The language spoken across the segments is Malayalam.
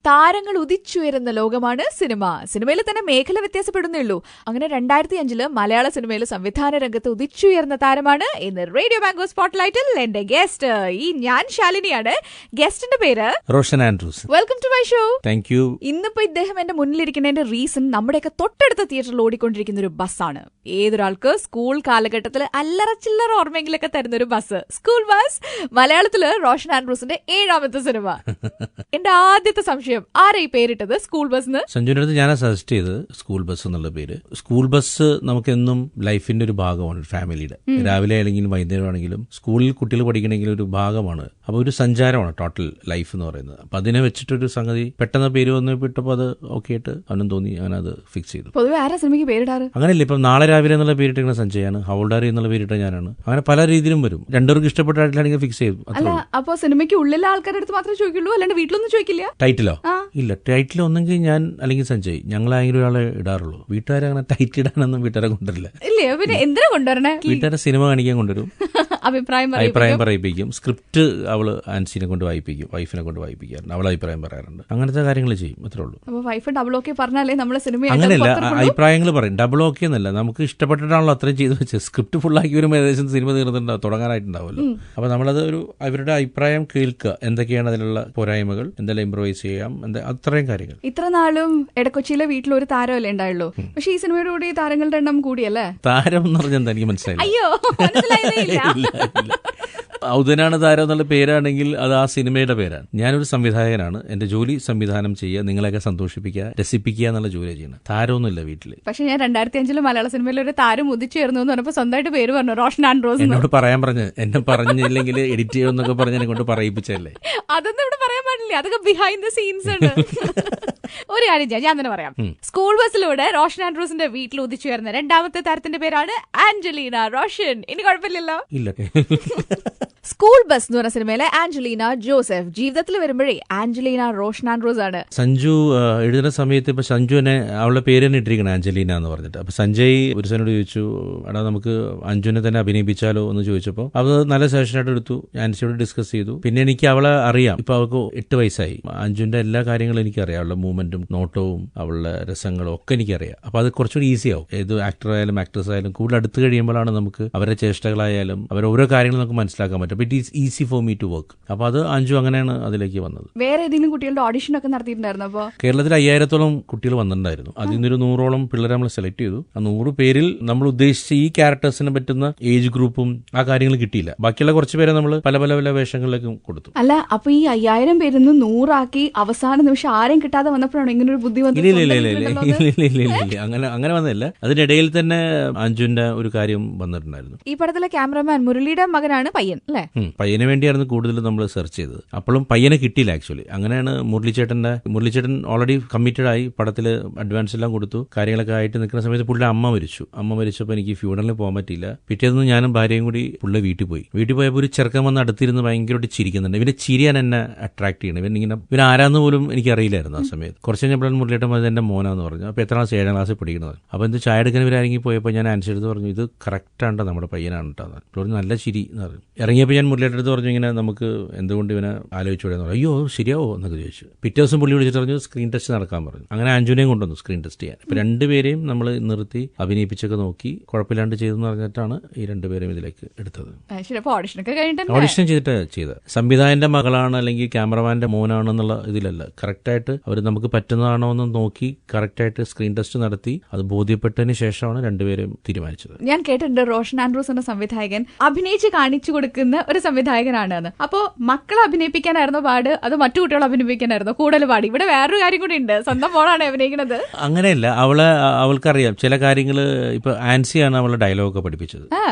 താരങ്ങൾ ഉദിച്ചുയരുന്ന ലോകമാണ് സിനിമ. സിനിമയിൽ തന്നെ മേഖല വ്യത്യാസപ്പെടുന്നേ ഉള്ളൂ. അങ്ങനെ 2005 മലയാള സിനിമയിൽ സംവിധാന രംഗത്ത് ഉദിച്ചുയർന്ന താരമാണ് ഇന്ന് റേഡിയോ മാംഗോ സ്പോട്ട്ലൈറ്റിൽ എന്റെ ഗസ്റ്റ്. ഞാൻ ശാലിനിയാണ്. ഗസ്റ്റിന്റെ പേര് Roshan Andrews. Welcome to my show. Thank you. ഇന്നിപ്പോ ഇദ്ദേഹം എന്റെ മുന്നിലിരിക്കുന്നതിന്റെ റീസൺ നമ്മുടെയൊക്കെ തൊട്ടടുത്ത തിയേറ്ററിൽ ഓടിക്കൊണ്ടിരിക്കുന്ന ഒരു ബസ്സാണ്. ഏതൊരാൾക്ക് സ്കൂൾ കാലഘട്ടത്തിൽ അല്ലറ ചില്ലറ ഓർമ്മയെങ്കിലൊക്കെ തരുന്ന ഒരു ബസ്, സ്കൂൾ ബസ്. മലയാളത്തില് റോഷൻ ആൻഡ്രൂസിന്റെ 7ാമത്തെ സിനിമ. എന്റെ ആദ്യത്തെ സംശയം, ആരാ ഈ പേരിട്ടത് സ്കൂൾ ബസ്? സഞ്ജുവിന്റെ അടുത്ത് ഞാനാ സജസ്റ്റ് ചെയ്തത് സ്കൂൾ ബസ് എന്നുള്ള പേര്. സ്കൂൾ ബസ് നമുക്കെന്നും ലൈഫിന്റെ ഒരു ഭാഗമാണ്, ഫാമിലിയുടെ. രാവിലെ ആണെങ്കിലും വൈകുന്നേരം ആണെങ്കിലും സ്കൂളിൽ കുട്ടികൾ പഠിക്കണമെങ്കിലും ഒരു ഭാഗമാണ്. അപ്പൊ ഒരു സഞ്ചാരമാണ് ടോട്ടൽ ലൈഫ് എന്ന് പറയുന്നത്. അപ്പൊ അതിനെ വെച്ചിട്ടൊരു സംഗതി പെട്ടെന്ന് പേര് വന്ന് വിട്ടപ്പോൾ അത് ഓക്കെ ആയിട്ട് അവനും തോന്നി, അങ്ങനെ അത് ഫിക്സ് ചെയ്തു. പൊതുവെ ആരാ സിനിമയ്ക്ക് പേരിടാറ്? അങ്ങനെയല്ല, ഇപ്പം നാളെ രാവിലെ എന്നുള്ള പേരിട്ടിങ്ങനെ സഞ്ജയാണ്, ഹൗൾഡാറി എന്നുള്ള പേരിട്ട ഞാനാണ്. അങ്ങനെ പല രീതിയിലും വരും. രണ്ടുപേർക്ക് ഇഷ്ടപ്പെട്ടാണെങ്കിൽ ഫിക്സ് ചെയ്തു. അല്ല, അപ്പൊ സിനിമയ്ക്ക് ഉള്ളിലെ ആൾക്കാരുടെ അടുത്ത് മാത്രമേ ചോദിക്കുള്ളൂ, അല്ലാണ്ട് വീട്ടിലൊന്നും ചോദിക്കില്ല? ടൈറ്റിലോ? ഇല്ല, ടൈറ്റിൽ ഒന്നെങ്കിൽ ഞാൻ അല്ലെങ്കിൽ സഞ്ജയ്, ഞങ്ങളായെങ്കിലും ഒരാളെ ഇടാറുള്ളൂ. വീട്ടുകാരെ അങ്ങനെ ടൈറ്റിൽ ഇടാനൊന്നും വീട്ടുകാരെ കൊണ്ടുവരില്ല. ഇല്ലേ? പിന്നെ എന്തിനാ കൊണ്ടുവരണേ? വീട്ടുകാരെ സിനിമ കാണിക്കാൻ കൊണ്ടുവരും, അഭിപ്രായം പറയിപ്പിക്കും. സ്ക്രിപ്റ്റ് അവള് ആൻസിനെ കൊണ്ട് വായിപ്പിക്കും, വൈഫിനെ കൊണ്ട് വായിപ്പിക്കാറുണ്ട്, അവൾ അഭിപ്രായം പറയാറുണ്ട്. അങ്ങനത്തെ കാര്യങ്ങൾ ചെയ്യും, അത്രേ ഉള്ളൂ. അങ്ങനെയല്ല, അഭിപ്രായങ്ങൾ പറയും. ഡബിൾ ഓക്കെ എന്നല്ല, നമുക്ക് ഇഷ്ടപ്പെട്ടിട്ടാണല്ലോ അത്രയും ചെയ്ത് വെച്ചത്. സ്ക്രിപ്റ്റ് ഫുള്ളാക്കി വരുമ്പോൾ ഏകദേശം സിനിമ തീർന്നിട്ടുണ്ടാവും, തുടങ്ങാനായിട്ടുണ്ടാവുമല്ലോ. അപ്പൊ നമ്മളത് അവരുടെ അഭിപ്രായം കേൾക്കുക, എന്തൊക്കെയാണ് അതിലുള്ള പോരായ്മകൾ, എന്തെല്ലാം ഇംപ്രൂവൈസ് ചെയ്യാം, അത്രയും കാര്യങ്ങൾ. ഇത്ര നാളും എടക്കൊച്ചിയിലെ വീട്ടിൽ ഒരു താരമല്ലേ ഉണ്ടായുള്ളൂ, പക്ഷെ ഈ സിനിമയോടുകൂടി താരങ്ങളുടെ എണ്ണം കൂടിയല്ലേ? താരം എന്ന് പറഞ്ഞാൽ എനിക്ക് മനസ്സിലായി. അയ്യോ, ഔദനാണ് താരം എന്നുള്ള പേരാണെങ്കിൽ അത് ആ സിനിമയുടെ പേരാണ്. ഞാനൊരു സംവിധായകനാണ്. എന്റെ ജോലി സംവിധാനം ചെയ്യുക, നിങ്ങളെയൊക്കെ സന്തോഷിപ്പിക്കുക, രസിപ്പിക്കുക എന്നുള്ള ജോലി ചെയ്യണം. താരമൊന്നുമില്ല വീട്ടില്. പക്ഷെ ഞാൻ 2005 മലയാള സിനിമയിൽ ഒരു താരം ഉദിച്ചുയർന്നു എന്ന് പറഞ്ഞപ്പോൾ സ്വന്തമായിട്ട് പേര് പറഞ്ഞു, റോഷൻ ആൻഡ്രൂസ്. എന്നോട് പറയാൻ പറഞ്ഞു, എന്നെ പറഞ്ഞില്ലെങ്കിൽ എഡിറ്റ് ചെയ്യുമെന്നൊക്കെ പറഞ്ഞ് എന്നെ കൊണ്ട് പറയിപ്പിച്ചല്ലേ. അതൊന്നും ഇവിടെ പറയാൻ പാടില്ല, അതൊക്കെ ബിഹൈൻഡ് ദ സീൻസ് ഉണ്ട്. ഒരു കാര്യം ഞാൻ തന്നെ പറയാം. സ്കൂൾ ബസ്സിലൂടെ റോഷൻ ആൻഡ്രൂസിന്റെ വീട്ടിൽ ഉദിച്ചുയർന്ന 2ാമത്തെ താരത്തിന്റെ പേരാണ് ആഞ്ചലീന റോഷൻ. ഇനി കുഴപ്പമില്ലല്ലോ? ഇല്ല. സ്കൂൾ ബസ് എന്ന് പറഞ്ഞ സിനിമയിലെ ആഞ്ചലീന ജോസഫ് ജീവിതത്തിൽ വരുമ്പോഴേ ആഞ്ചലീന റോഷൻ ആൻഡ്രൂസ് ആണ്. സഞ്ജു എഴുതുന്ന സമയത്ത് ഇപ്പൊ സഞ്ജുവിനെ അവളുടെ പേര് തന്നെ ഇട്ടിരിക്കണം, ആഞ്ചലീന എന്ന് പറഞ്ഞിട്ട്. അപ്പൊ സഞ്ജയ് ഒരു സനോട് ചോദിച്ചു, എടാ നമുക്ക് അഞ്ജുവിനെ തന്നെ അഭിനയിപ്പിച്ചാലോ എന്ന് ചോദിച്ചപ്പോൾ അത് നല്ല സജഷനായിട്ട് എടുത്തു. ആൻസിയോട് ഡിസ്കസ് ചെയ്തു. പിന്നെ എനിക്ക് അവളെ അറിയാം, ഇപ്പൊ അവൾക്ക് 8 വയസ്സായി. അഞ്ജുവിന്റെ എല്ലാ കാര്യങ്ങളും എനിക്കറിയാം, അവളുടെ മൂവ്മെന്റും നോട്ടവും അവളുടെ രസങ്ങളും ഒക്കെ എനിക്കറിയാം. അപ്പൊ അത് കുറച്ചുകൂടി ഈസി ആവും. ഏത് ആക്ടർ ആയാലും ആക്ട്രസ് ആയാലും കൂടുതൽ അടുത്ത് കഴിയുമ്പോഴാണ് നമുക്ക് അവരുടെ ചേഷ്ടകളായാലും അവരുടെ ഓരോ കാര്യങ്ങളും നമുക്ക് മനസ്സിലാക്കാൻ പറ്റും. It is easy for me to work. അപ്പൊ അത് അഞ്ജു അങ്ങനെയാണ് അതിലേക്ക് വന്നത്. വേറെ ഏതെങ്കിലും കുട്ടികളുടെ ഓഡിഷൻ ഒക്കെ നടത്തിയിട്ടുണ്ടായിരുന്നു? അപ്പോൾ കേരളത്തിൽ 5000-ഓളം കുട്ടികൾ വന്നിട്ടുണ്ടായിരുന്നു. അതിൽ നിന്നൊരു 100ഓളം പിള്ളേരെ നമ്മൾ സെലക്ട് ചെയ്തു. ആ 100 പേരിൽ നമ്മൾ ഉദ്ദേശിച്ച ഈ ക്യാരക്ടേഴ്സിന് പറ്റുന്ന ഏജ് ഗ്രൂപ്പും ആ കാര്യങ്ങൾ കിട്ടിയില്ല. ബാക്കിയുള്ള കുറച്ച് പേരെ നമ്മൾ പല പല പല വേഷങ്ങളിലേക്കും കൊടുത്തു. അല്ല, അപ്പൊ ഈ 5000 പേരിൽ നിന്ന് 100 ആക്കി അവസാന നിമിഷം ആരെയും കിട്ടാതെ വന്നപ്പോഴാണ് ഇങ്ങനെ ഒരു ബുദ്ധി വന്നത്? ഇല്ല, അങ്ങനെ വന്നില്ല. അതിനിടയിൽ തന്നെ അഞ്ജുവിന്റെ ഒരു കാര്യം വന്നിട്ടുണ്ടായിരുന്നു. ഈ പടത്തിലെ ക്യാമറമാൻ മുരളിയുടെ മകനാണ് പയ്യൻ അല്ലേ? പയ്യനെ വേണ്ടിയായിരുന്നു കൂടുതൽ നമ്മൾ സെർച്ച് ചെയ്തത്. അപ്പോഴും പയ്യനെ കിട്ടിയില്ല ആക്ച്വലി. അങ്ങനെയാണ് മുരളിച്ചേട്ടൻ ഓൾറെഡി കമ്മിറ്റഡ് ആയി, പടത്തിൽ അഡ്വാൻസ് എല്ലാം കൊടുത്തു, കാര്യങ്ങളൊക്കെ ആയിട്ട് നിൽക്കുന്ന സമയത്ത് പുള്ളിയുടെ അമ്മ മരിച്ചപ്പോൾ എനിക്ക് ഫ്യൂണറിൽ പോകാൻ പറ്റിയില്ല. പിറ്റേന്ന് ഞാനും ഭാര്യയും കൂടി പുള്ളി വീട്ടിൽ പോയപ്പോൾ ഒരു ചെറുക്കൻ വന്ന് അടുത്തിരുന്ന് ഭയങ്കരമായിട്ട് ചിരിക്കുന്നുണ്ട്. ഇവന്റെ ചിരിയാണ് എന്നെ അട്രാക്ട് ചെയ്യണം. ഇവൻ ആരാന്ന് പോലും എനിക്ക് അറിയില്ലായിരുന്നു ആ സമയത്ത്. കുറച്ച് കഴിഞ്ഞപ്പോഴാണ് മുരളിയേട്ടൻ അത് എന്റെ മോനാന്ന് പറഞ്ഞു. അപ്പോൾ എത്ര 7ാം ക്ലാസ്സിൽ പഠിക്കുന്നത്. അപ്പോൾ എന്ത് ചായ എടുക്കാൻ ഇവരിറങ്ങി പോയപ്പോൾ ഞാൻ അനുസരിച്ച് പറഞ്ഞു, ഇത് കറക്റ്റാണ്, നമ്മുടെ പയ്യനാണ് കേട്ടോ. നല്ല ചിരി എന്ന് പറഞ്ഞു. ഇറങ്ങിയപ്പോൾ ഞാൻ മുരളിയുടെ അടുത്ത് പറഞ്ഞു, ഇങ്ങനെ നമുക്ക് എന്തുകൊണ്ട് ഇവനെ ആലോചിച്ചൂടെ എന്ന് പറഞ്ഞു. അയ്യോ ശരിയാവോ എന്നൊക്കെ ചോദിച്ചു. പിറ്റേ ദിവസം പുള്ളി വിളിച്ചിട്ട് പറഞ്ഞു സ്ക്രീൻ ടെസ്റ്റ് നടക്കാൻ പറഞ്ഞു. അങ്ങനെ അഞ്ജുനെയും കൊണ്ടുവന്നു സ്ക്രീൻ ടെസ്റ്റ് ചെയ്യാൻ. ഇപ്പൊ 2 പേരെയും നമ്മൾ നിർത്തി അഭിനയിപ്പിച്ചൊക്കെ നോക്കി കുഴപ്പമില്ലാണ്ട് ചെയ്തെന്ന് പറഞ്ഞിട്ടാണ് ഈ 2 പേരും ഇതിലേക്ക് എടുത്തത്. ഓഡിഷൻ ചെയ്ത സംവിധായകന്റെ മകളാണ് അല്ലെങ്കിൽ ക്യാമറമാന്റെ മോനാണെന്നുള്ള ഇതിലല്ല, കറക്റ്റായിട്ട് അവർ നമുക്ക് പറ്റുന്നതാണോ എന്ന് നോക്കി കറക്റ്റായിട്ട് സ്ക്രീൻ ടെസ്റ്റ് നടത്തി അത് ബോധ്യപ്പെട്ടതിന് ശേഷമാണ് 2 പേരും തീരുമാനിച്ചത്. ഞാൻ കേട്ടിട്ടുണ്ട് റോഷൻ ആൻഡ്രൂസ് എന്ന സംവിധായകൻ അഭിനയിച്ച് കാണിച്ചു കൊടുക്കുന്ന ഒരു സംവിധായകനാണ്. അപ്പോ മക്കളെ അഭിനയിപ്പിക്കാനായിരുന്നോ പാട്, അത് മറ്റു കുട്ടികളെ അഭിനയിപ്പിക്കാനായിരുന്നോ കൂടുതൽ പാട്? ഇവിടെ വേറൊരു കാര്യം കൂടി ഉണ്ട്, സ്വന്തം മോളാണ് അഭിനയിക്കുന്നത്. അങ്ങനെയല്ല, അവൾക്കറിയാം ചില കാര്യങ്ങള്. ഇപ്പൊ ആൻസിയാണ് അവളെ ഡയലോഗൊക്കെ പഠിപ്പിച്ചത്.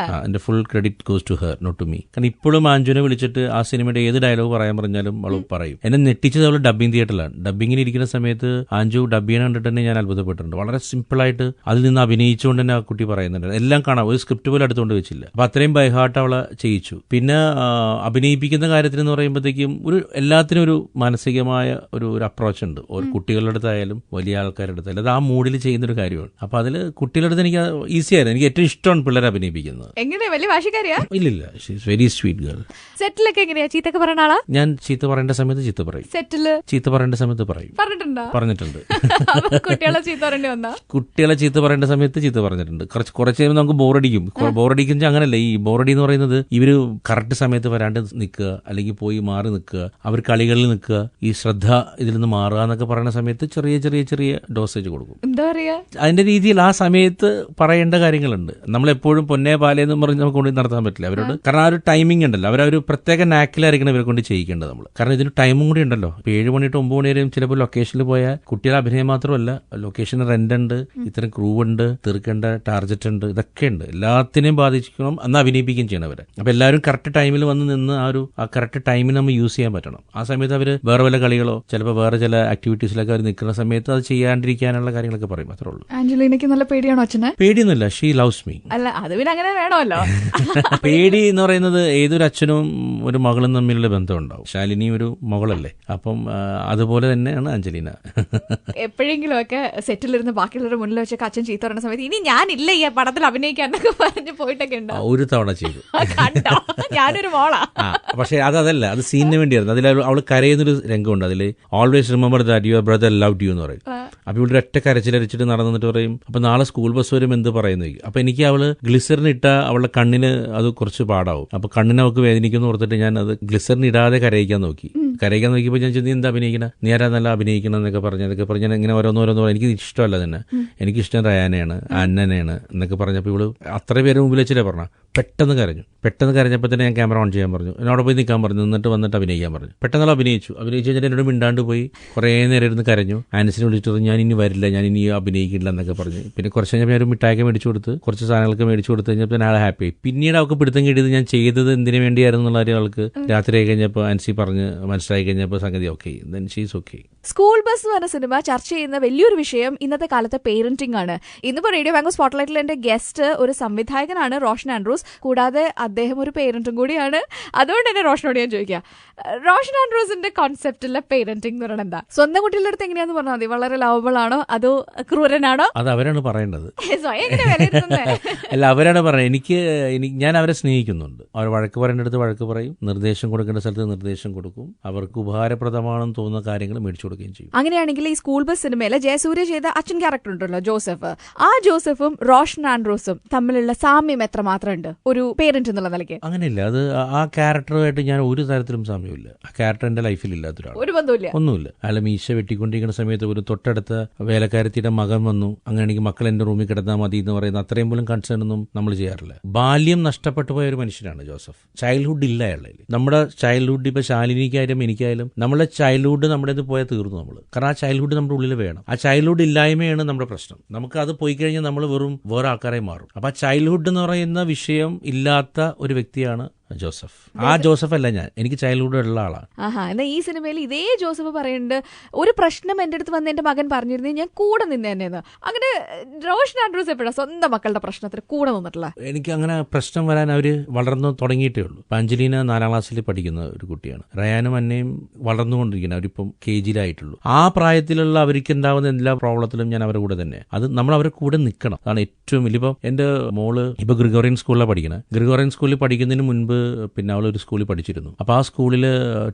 എന്റെ full credit goes to her, not to me. കാരണം ഇപ്പോഴും അഞ്ജുനെ വിളിച്ചിട്ട് ആ സിനിമയുടെ ഏത് ഡയലോഗ് പറയാൻ പറഞ്ഞാലും അവൾ പറയും. എന്നെ ഞെട്ടിച്ചത് അവൾ ഡബ്ബിംഗ് തിയേറ്ററിലാണ്. ഡബ്ബിങ്ങിന് ഇരിക്കുന്ന സമയത്ത് അഞ്ജു ഡബ് ചെയ്യണ കണ്ടിട്ട് തന്നെ ഞാൻ അത്ഭുതപ്പെട്ടിട്ടുണ്ട്. വളരെ സിമ്പിളായിട്ട് അതിൽ നിന്ന് അഭിനയിച്ചുകൊണ്ട് തന്നെ ആ കുട്ടി പറയുന്നുണ്ട്. എല്ലാം കാണാം, ഒരു സ്ക്രിപ്റ്റ് പോലും അടുത്തുകൊണ്ട് വെച്ചില്ല. അപ്പൊ അത്രയും ബൈ ഹാർട്ട് അവളെ ചെയ്യിച്ചു. പിന്നെ അഭിനയിപ്പിക്കുന്ന കാര്യത്തിനെന്ന് പറയുമ്പോഴത്തേക്കും എല്ലാത്തിനും ഒരു മാനസികമായ ഒരു അപ്രോച്ച് ഉണ്ട്. ഒരു കുട്ടികളുടെ അടുത്തായാലും വലിയ ആൾക്കാരുടെ അടുത്തായാലും അത് ആ മൂഡിൽ ചെയ്യുന്നൊരു കാര്യമാണ്. അപ്പൊ അതിൽ കുട്ടികളുടെ അടുത്ത് എനിക്ക് ഈസി ആയിരുന്നു. എനിക്ക് ഏറ്റവും ഇഷ്ടമാണ് പിള്ളേരെ അഭിനയിപ്പിക്കുന്നത്. എങ്ങനെയാ, വലിയ ഭാഷക്കാരിയാ? ഇല്ലില്ല, വെരി സ്വീറ്റ് ഗേൾ. സെറ്റിലൊക്കെ എങ്ങനെയാ, ചീത്തൊക്കെ പറയുന്ന ആളാ? ഞാൻ ചീത്ത പറയേണ്ട സമയത്ത് ചീത്ത പറയും, സെറ്റില് ചീത്ത പറയേണ്ട സമയത്ത് പറയും. പറഞ്ഞിട്ടുണ്ട്. കുട്ടികളെ ചീത്ത പറയേണ്ടി വന്നാ? കുട്ടികളെ ചീത്ത പറയേണ്ട സമയത്ത് ചീത്ത പറഞ്ഞിട്ടുണ്ട്. കുറച്ച് കഴിയുമ്പോൾ നമുക്ക് ബോറടിക്കും. ബോറടിക്കുന്ന അങ്ങനല്ല. ഈ ബോറടി എന്ന് പറയുന്നത് ഇവര് കറക്റ്റ് സമയത്ത് വരാണ്ട് നിൽക്കുക, അല്ലെങ്കിൽ പോയി മാറി നിൽക്കുക, അവർ കളികളിൽ നിൽക്കുക, ഈ ശ്രദ്ധ ഇതിൽ നിന്ന് മാറുക എന്നൊക്കെ പറയുന്ന സമയത്ത് ചെറിയ ചെറിയ ചെറിയ ഡോസേജ് കൊടുക്കും. എന്താ പറയാ, അതിന്റെ രീതിയിൽ ആ സമയത്ത് പറയേണ്ട കാര്യങ്ങളുണ്ട്. നമ്മളെപ്പോഴും പൊന്നേ പാലേന്ന് പറഞ്ഞ് നമുക്ക് കൊണ്ട് നടത്താൻ പറ്റില്ല അവരോട്. കാരണം ആ ഒരു ടൈമിംഗ് ഉണ്ടല്ലോ, അവരൊരു പ്രത്യേക നാക്കിലായിരിക്കണം ഇവരെ കൊണ്ട് ചെയ്യിക്കേണ്ടത് നമ്മൾ. കാരണം ഇതിന് ടൈമും കൂടി ഉണ്ടല്ലോ. 7 മണി to 9 മണി വരെയും ചിലപ്പോൾ ലൊക്കേഷനിൽ പോയാൽ കുട്ടികളെ അഭിനയം മാത്രമല്ല, ലൊക്കേഷന് റെന്റ് ഉണ്ട്, ഇത്തരം ക്രൂ ഉണ്ട്, തീർക്കേണ്ട ടാർജറ്റ് ഉണ്ട്, ഇതൊക്കെ ഉണ്ട്. എല്ലാത്തിനെയും ബാധിക്കണം, അന്ന് അഭിനയിപ്പിക്കുകയും ചെയ്യണം അവരെ. അപ്പൊ എല്ലാവരും കറക്റ്റ് ടൈമിൽ വന്ന് നിന്ന് ആ കറക്റ്റ് ടൈമിൽ നമ്മൾ യൂസ് ചെയ്യാൻ പറ്റണം. ആ സമയത്ത് അവർ വേറെ വല്ല കളികളോ ചിലപ്പോൾ വേറെ ചില ആക്ടിവിറ്റീസിലൊക്കെ അവർ നിൽക്കുന്ന സമയത്ത് അത് ചെയ്യാണ്ടിരിക്കാനുള്ള കാര്യങ്ങളൊക്കെ പറയും. അത്രേ ഉള്ളൂ. ആഞ്ചലീനയ്ക്ക് നല്ല പേടിയാണോ അച്ഛനെ? പേടിയൊന്നുമില്ല, ഷീ ലവ്സ് മീ. അല്ല, അത് പിന്നെ അങ്ങനെ വേണമല്ലോ. പേടി എന്ന് പറയുന്നത് ഏതൊരു അച്ഛനും ഒരു മകളും തമ്മിലുള്ള ബന്ധം ഉണ്ടാവും. ശാലിനി ഒരു മകളല്ലേ, അപ്പം അതുപോലെ തന്നെയാണ് അഞ്ജലീന. എപ്പോഴെങ്കിലും ഒക്കെ സെറ്റിലിരുന്ന് ബാക്കിയുള്ളവരുടെ മുന്നിൽ വെച്ചൊക്കെ അച്ഛൻ ചീത്ത പറയുന്ന സമയത്ത് ഇനി ഞാനില്ല ഈ പടത്തിൽ അഭിനയിക്കാന്നൊക്കെ പറഞ്ഞ് പോയിട്ടൊക്കെ ഉണ്ടോ? ഒരു തവണ ചെയ്തു. കണ്ടോ, ഞാനൊരു മോളാ. പക്ഷെ അതല്ല, അത് സീനിന് വേണ്ടിയായിരുന്നു. അതിൽ അവൾ കരയുന്നൊരു രംഗമുണ്ട്. അതിൽ always remember that your brother loved U എന്ന് പറയും. അപ്പൊ ഇവിടെ ഒറ്റ കരച്ചിലരിച്ചിട്ട് നടന്നിട്ട് പറയും, അപ്പൊ നാളെ സ്കൂൾ ബസ് വരും എന്ത് പറയുന്നു. അപ്പൊ എനിക്ക് അവള് ഗ്ലിസറിന് ഇട്ട അവളുടെ കണ്ണിന് അത് കുറച്ച് പാടാവും. അപ്പൊ കണ്ണിന് അവൾക്ക് വേദനിക്കുന്നു ഓർത്തിട്ട് ഞാൻ അത് ഗ്ലിസറിന് ഇടാതെ കരയിക്കാൻ നോക്കിയപ്പോൾ ഞാൻ നീ എന്താ അഭിനയിക്കണം, നീ ആരാ നല്ല അഭിനയിക്കണം എന്നൊക്കെ പറഞ്ഞ് ഞാൻ ഇങ്ങനെ ഓരോന്നോരോന്ന് എനിക്ക് ഇഷ്ടമല്ല തന്നെ, എനിക്കിഷ്ടം റയാനെയാണ്, അന്നനെയാണ് എന്നൊക്കെ പറഞ്ഞപ്പോൾ ഇവള് അത്ര പേര് മുമ്പിൽ വെച്ചിട്ടേ പറഞ്ഞ പെട്ടെന്ന് കരഞ്ഞപ്പോൾ തന്നെ ഞാൻ ക്യാമറ ഓൺ ചെയ്യാൻ പറഞ്ഞു, എന്നോട് പോയി നിൽക്കാൻ പറഞ്ഞു, വന്നിട്ട് അഭിനയിക്കാൻ പറഞ്ഞു. പെട്ടെന്ന് അഭിനയിച്ചു കഴിഞ്ഞാൽ എന്നോട് മിണ്ടാണ്ട് പോയി കുറേ നേരം ഇരുന്ന് കരഞ്ഞു. ആൻസിനെ വിളിച്ചിട്ട് ഞാൻ ഇനി വരില്ല, ഞാൻ ഇനി അഭിനയിക്കില്ല എന്നൊക്കെ പറഞ്ഞു. പിന്നെ കുറച്ച് കഴിഞ്ഞപ്പോൾ ഞാൻ ഒരു മിഠായിക്ക് മേടിച്ചു കൊടുത്ത്, കുറച്ച് സാധനങ്ങൾക്ക് മേടിച്ചു കൊടുത്തു കഴിഞ്ഞപ്പോൾ ഞാൻ ആളെ ഹാപ്പി ആയി. പിന്നീട് അവൾക്ക് പിടുത്തം കിട്ടിയത് ഞാൻ ചെയ്തത് എന്തിനു വേണ്ടിയായിരുന്നു എന്നുള്ള കാര്യം അവൾക്ക് രാത്രി ആയി കഴിഞ്ഞപ്പോൾ ആൻസി പറഞ്ഞ് മനസ്സിലായി കഴിഞ്ഞപ്പോൾ സംഗതി okay, then she's okay. School bus എന്ന് പറഞ്ഞ സിനിമ ചർച്ച ചെയ്യുന്ന വലിയൊരു വിഷയം ഇന്നത്തെ കാലത്തെ പേരന്റിംഗ് ആണ്. ഇന്നിപ്പോ റേഡിയോ ബാങ്ക് സ്പോട്ട്ലൈറ്റിൽ എന്റെ ഗസ്റ്റ് ഒരു സംവിധായകനാണ്, റോഷൻ ആൻഡ്രൂസ്. കൂടാതെ അദ്ദേഹം ഒരു പേരന്റും കൂടിയാണ്. അതുകൊണ്ട് തന്നെ റോഷനോട് ഞാൻ ചോദിക്കാം, റോഷൻ ആൻഡ്രൂസിന്റെ കോൺസെപ്റ്റിലെ പേരന്റിംഗ് എന്ന് പറയുന്നത് എന്താ? സ്വന്തം കുട്ടികളുടെ അടുത്ത് എങ്ങനെയാന്ന് പറഞ്ഞാൽ മതി, വളരെ ലവബിൾ ആണോ അതോ ക്രൂരനാണോ? അത് അവരാണ് പറയേണ്ടത്. സ്വയം എങ്ങനെ വിലയിരുത്തുന്നത്? അല്ല, അവരാണ് പറയുന്നത്. എനിക്ക് ഞാൻ അവരെ സ്നേഹിക്കുന്നുണ്ട്. അവർ വഴക്ക് പറയേണ്ടടുത്ത് വഴക്ക് പറയും, നിർദ്ദേശം കൊടുക്കേണ്ട സ്ഥലത്ത് നിർദ്ദേശം കൊടുക്കും, അവർക്ക് ഉപകാരപ്രദമാണെന്ന് തോന്നുന്ന കാര്യങ്ങൾ മേടിച്ചു കൊടുക്കുകയും ചെയ്യും. അങ്ങനെയാണെങ്കിൽ ഈ സ്കൂൾ ബസ് സിനിമയിലെ ജയസൂര്യ ചെയ്ത അച്ഛൻ ക്യാരക്ടർ ഉണ്ടല്ലോ, ജോസഫ്, ആ ജോസഫും റോഷൻ ആൻഡ്രൂസും തമ്മിലുള്ള സാമ്യം എത്രമാത്രം ഉണ്ട് ഒരു പേരന്റ് എന്നുള്ള നിലയ്ക്ക്? അങ്ങനെയില്ല. അത് ആ ക്യാരക്ടറുമായിട്ട് ഞാൻ ഒരു തരത്തിലും സാമ്യമില്ല. ആ ക്യാരക്ടർ എന്റെ ലൈഫിൽ ഇല്ലാത്തൊരാൾ, ഒരു ബന്ധമില്ല, ഒന്നുമില്ല. അയാൾ മീശ വെട്ടിക്കൊണ്ടിരിക്കുന്ന സമയത്ത് ഒരു തൊട്ടടുത്ത വേലക്കാരത്തിയുടെ മകൻ വന്നു, അങ്ങനെയാണെങ്കിൽ മക്കൾ എന്റെ റൂമിൽ കിടന്നാൽ മതി എന്ന് പറയുന്ന അത്രയും പോലും കൺസേൺ ഒന്നും നമ്മൾ ചെയ്യാറില്ല. ബാല്യം നഷ്ടപ്പെട്ടു പോയ ഒരു മനുഷ്യനാണ് ജോസഫ്. ചൈൽഡ്ഹുഡ് ഇല്ല അയാളിൽ. നമ്മുടെ ചൈൽഡ്ഹുഡ് ഇപ്പൊ ശാലിനിക്കായാലും എനിക്കായാലും നമ്മുടെ ചൈൽഡ്ഹുഡ് നമ്മുടെ ഇത് പോയാൽ തീർന്നു നമ്മൾ. കാരണം ആ ചൈൽഡ്ഹുഡ് നമ്മുടെ ഉള്ളിൽ വേണം. ആ ചൈൽഡ്ഹുഡ് ഇല്ലായ്മയാണ് നമ്മുടെ പ്രശ്നം. നമുക്ക് അത് പോയി കഴിഞ്ഞാൽ നമ്മൾ വെറും വേറെ ആൾക്കാരായി മാറും. അപ്പൊ ആ ചൈൽഡ്ഹുഡ് എന്ന് പറയുന്ന വിഷയം ഇല്ലാത്ത ഒരു വ്യക്തിയാണ് ജോസഫ്. ആ ജോസഫ് അല്ല ഞാൻ, എനിക്ക് ചൈൽഡ്ഹുഡ് ഉള്ള ആളാണ്. എന്നാ ഈ സിനിമയിൽ ഇതേ ജോസഫ് പറയുന്നുണ്ട്, ഒരു പ്രശ്നം എന്റെ അടുത്ത് വന്ന് എന്റെ മകൻ പറഞ്ഞിരുന്നു ഞാൻ കൂടെ നിന്നേന്ന്. അങ്ങനെ റോഷൻ ആൻഡ്രൂസ് എപ്പോഴാണ് സ്വന്തം മക്കളുടെ പ്രശ്നത്തിന് കൂടെ നിന്നിട്ടുള്ള? എനിക്ക് അങ്ങനെ പ്രശ്നം വരാൻ അവര് വളർന്നു തുടങ്ങിയിട്ടേ ഉള്ളൂ. അഞ്ജലീന 4ാം ക്ലാസ്സിൽ പഠിക്കുന്ന ഒരു കുട്ടിയാണ്. റയാനും അന്നയും വളർന്നുകൊണ്ടിരിക്കുന്നത്. അവരിപ്പം KG-ലായിട്ടുള്ളൂ. ആ പ്രായത്തിലുള്ള അവർക്ക് ഉണ്ടാവുന്ന എല്ലാ പ്രോബ്ലത്തിലും ഞാൻ അവരുടെ കൂടെ തന്നെ. അത് നമ്മൾ അവരുടെ കൂടെ നിൽക്കണം. അതാണ് ഏറ്റവും വലിയ. ഇപ്പം എന്റെ മോള് ഇപ്പൊ ഗ്രിഗോറിയൻ സ്കൂളിലാണ് പഠിക്കുന്നത്. ഗ്രിഗോറിയൻ സ്കൂളിൽ പഠിക്കുന്നതിന് മുൻപ് പിന്നെ അവളൊരു സ്കൂളിൽ പഠിച്ചിരുന്നു. അപ്പൊ ആ സ്കൂളിൽ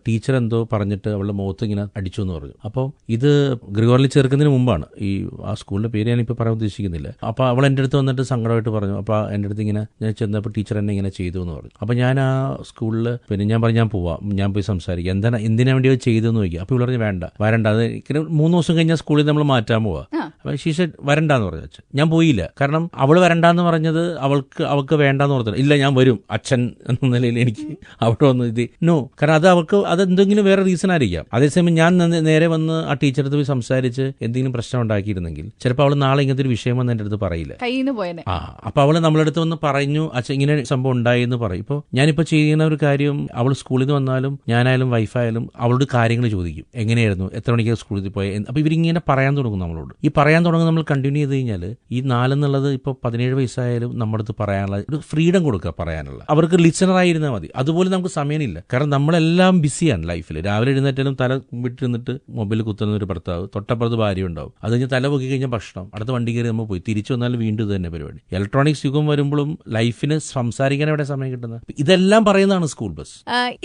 ടീച്ചർ എന്തോ പറഞ്ഞിട്ട് അവളുടെ മുഖത്ത് ഇങ്ങനെ അടിച്ചു എന്ന് പറഞ്ഞു. അപ്പോൾ ഇത് ഗ്രിഗോറിയൽ ചേർക്കുന്നതിന് മുമ്പാണ്. ആ സ്കൂളിന്റെ പേര് ഞാനിപ്പോൾ പറയാൻ ഉദ്ദേശിക്കുന്നില്ല. അപ്പൊ അവൾ എൻ്റെ അടുത്ത് വന്നിട്ട് സങ്കടമായിട്ട് പറഞ്ഞു. അപ്പൊ എൻ്റെ അടുത്ത് ഇങ്ങനെ ഞാൻ ചെന്നപ്പോൾ ടീച്ചർ എന്നെ ഇങ്ങനെ ചെയ്തു എന്ന് പറഞ്ഞു. അപ്പൊ ഞാൻ ആ സ്കൂളിൽ പിന്നെ ഞാൻ പറഞ്ഞു ഞാൻ പോവാം, ഞാൻ പോയി സംസാരിക്കാം, എന്തിനാ വേണ്ടി അത് ചെയ്തെന്ന് ചോദിക്കുക. അപ്പൊ ഇവൾ പറഞ്ഞു വരണ്ട, അത് 3 ദിവസം കഴിഞ്ഞാൽ സ്കൂളിൽ നമ്മൾ മാറ്റാൻ പോവാ. അപ്പൊ ഷീഷ വരണ്ടെന്ന് പറഞ്ഞു. അച്ഛൻ ഞാൻ പോയില്ല. കാരണം അവള് വരണ്ടെന്ന് പറഞ്ഞത് അവൾക്ക് വേണ്ടെന്ന് പറഞ്ഞില്ല. ഇല്ല ഞാൻ വരും അച്ഛൻ എന്ന നിലയിൽ എനിക്ക് അവിടെ വന്ന് ഇത് നോ. കാരണം അത് അവൾക്ക് അതെന്തെങ്കിലും വേറെ റീസൺ ആയിരിക്കാം. അതേസമയം ഞാൻ നേരെ വന്ന് ആ ടീച്ചറടുത്ത് പോയി സംസാരിച്ച് എന്തെങ്കിലും പ്രശ്നം ഉണ്ടാക്കിയിരുന്നെങ്കിൽ ചിലപ്പോൾ അവൾ നാളെ ഇങ്ങനത്തെ ഒരു വിഷയം വന്ന് എൻ്റെ അടുത്ത് പറയില്ല. അപ്പൊ അവള് നമ്മളടുത്ത് വന്ന് പറഞ്ഞു അച്ഛൻ ഇങ്ങനെ സംഭവം ഉണ്ടായി എന്ന് പറയും. ഇപ്പോൾ ഞാനിപ്പോൾ ചെയ്യുന്ന ഒരു കാര്യം, അവൾ സ്കൂളിൽ നിന്ന് വന്നാലും ഞാനായാലും വൈഫായാലും അവളോട് കാര്യങ്ങൾ ചോദിക്കും. എങ്ങനെയായിരുന്നു, എത്ര മണിക്ക് സ്കൂളിൽ പോയി. അപ്പൊ ഇവരിങ്ങനെ പറയാൻ തുടങ്ങും നമ്മളോട്. ഈ പറയാൻ തുടങ്ങുന്ന നമ്മൾ കണ്ടിന്യൂ ചെയ്ത് കഴിഞ്ഞാൽ ഈ 4 എന്നുള്ളത് ഇപ്പോൾ 17 വയസ്സായാലും നമ്മുടെ അടുത്ത് പറയാനുള്ള ഒരു ഫ്രീഡം കൊടുക്കുക, പറയാനുള്ള അവർക്ക് ലിസണറായിരുന്നാൽ മതി. അതുപോലെ നമുക്ക് സമയമില്ല, കാരണം നമ്മളെല്ലാം ബിസിയാണ് ലൈഫിൽ. രാവിലെ എഴുന്നേറ്റാലും തല വിട്ടിരുന്നിട്ട് മൊബൈൽ കുത്തുന്ന ഒരു ഭർത്താവ്, തൊട്ടപ്പുറത്ത് ഭാര്യ ഉണ്ടാവും, അത് കഴിഞ്ഞ് തല പൊക്കി കഴിഞ്ഞാൽ ഭക്ഷണം, അടുത്ത വണ്ടി കയറി നമ്മൾ പോയി, തിരിച്ചു വന്നാൽ വീണ്ടും ഇത് തന്നെ പരിപാടി. ഇലക്ട്രോണിക്സ് യുഗം വരുമ്പോഴും ലൈഫിന് സംസാരിക്കാൻ എവിടെ സമയം കിട്ടുന്നത്? ഇതെല്ലാം പറയുന്നതാണ് സ്കൂൾ ബസ്.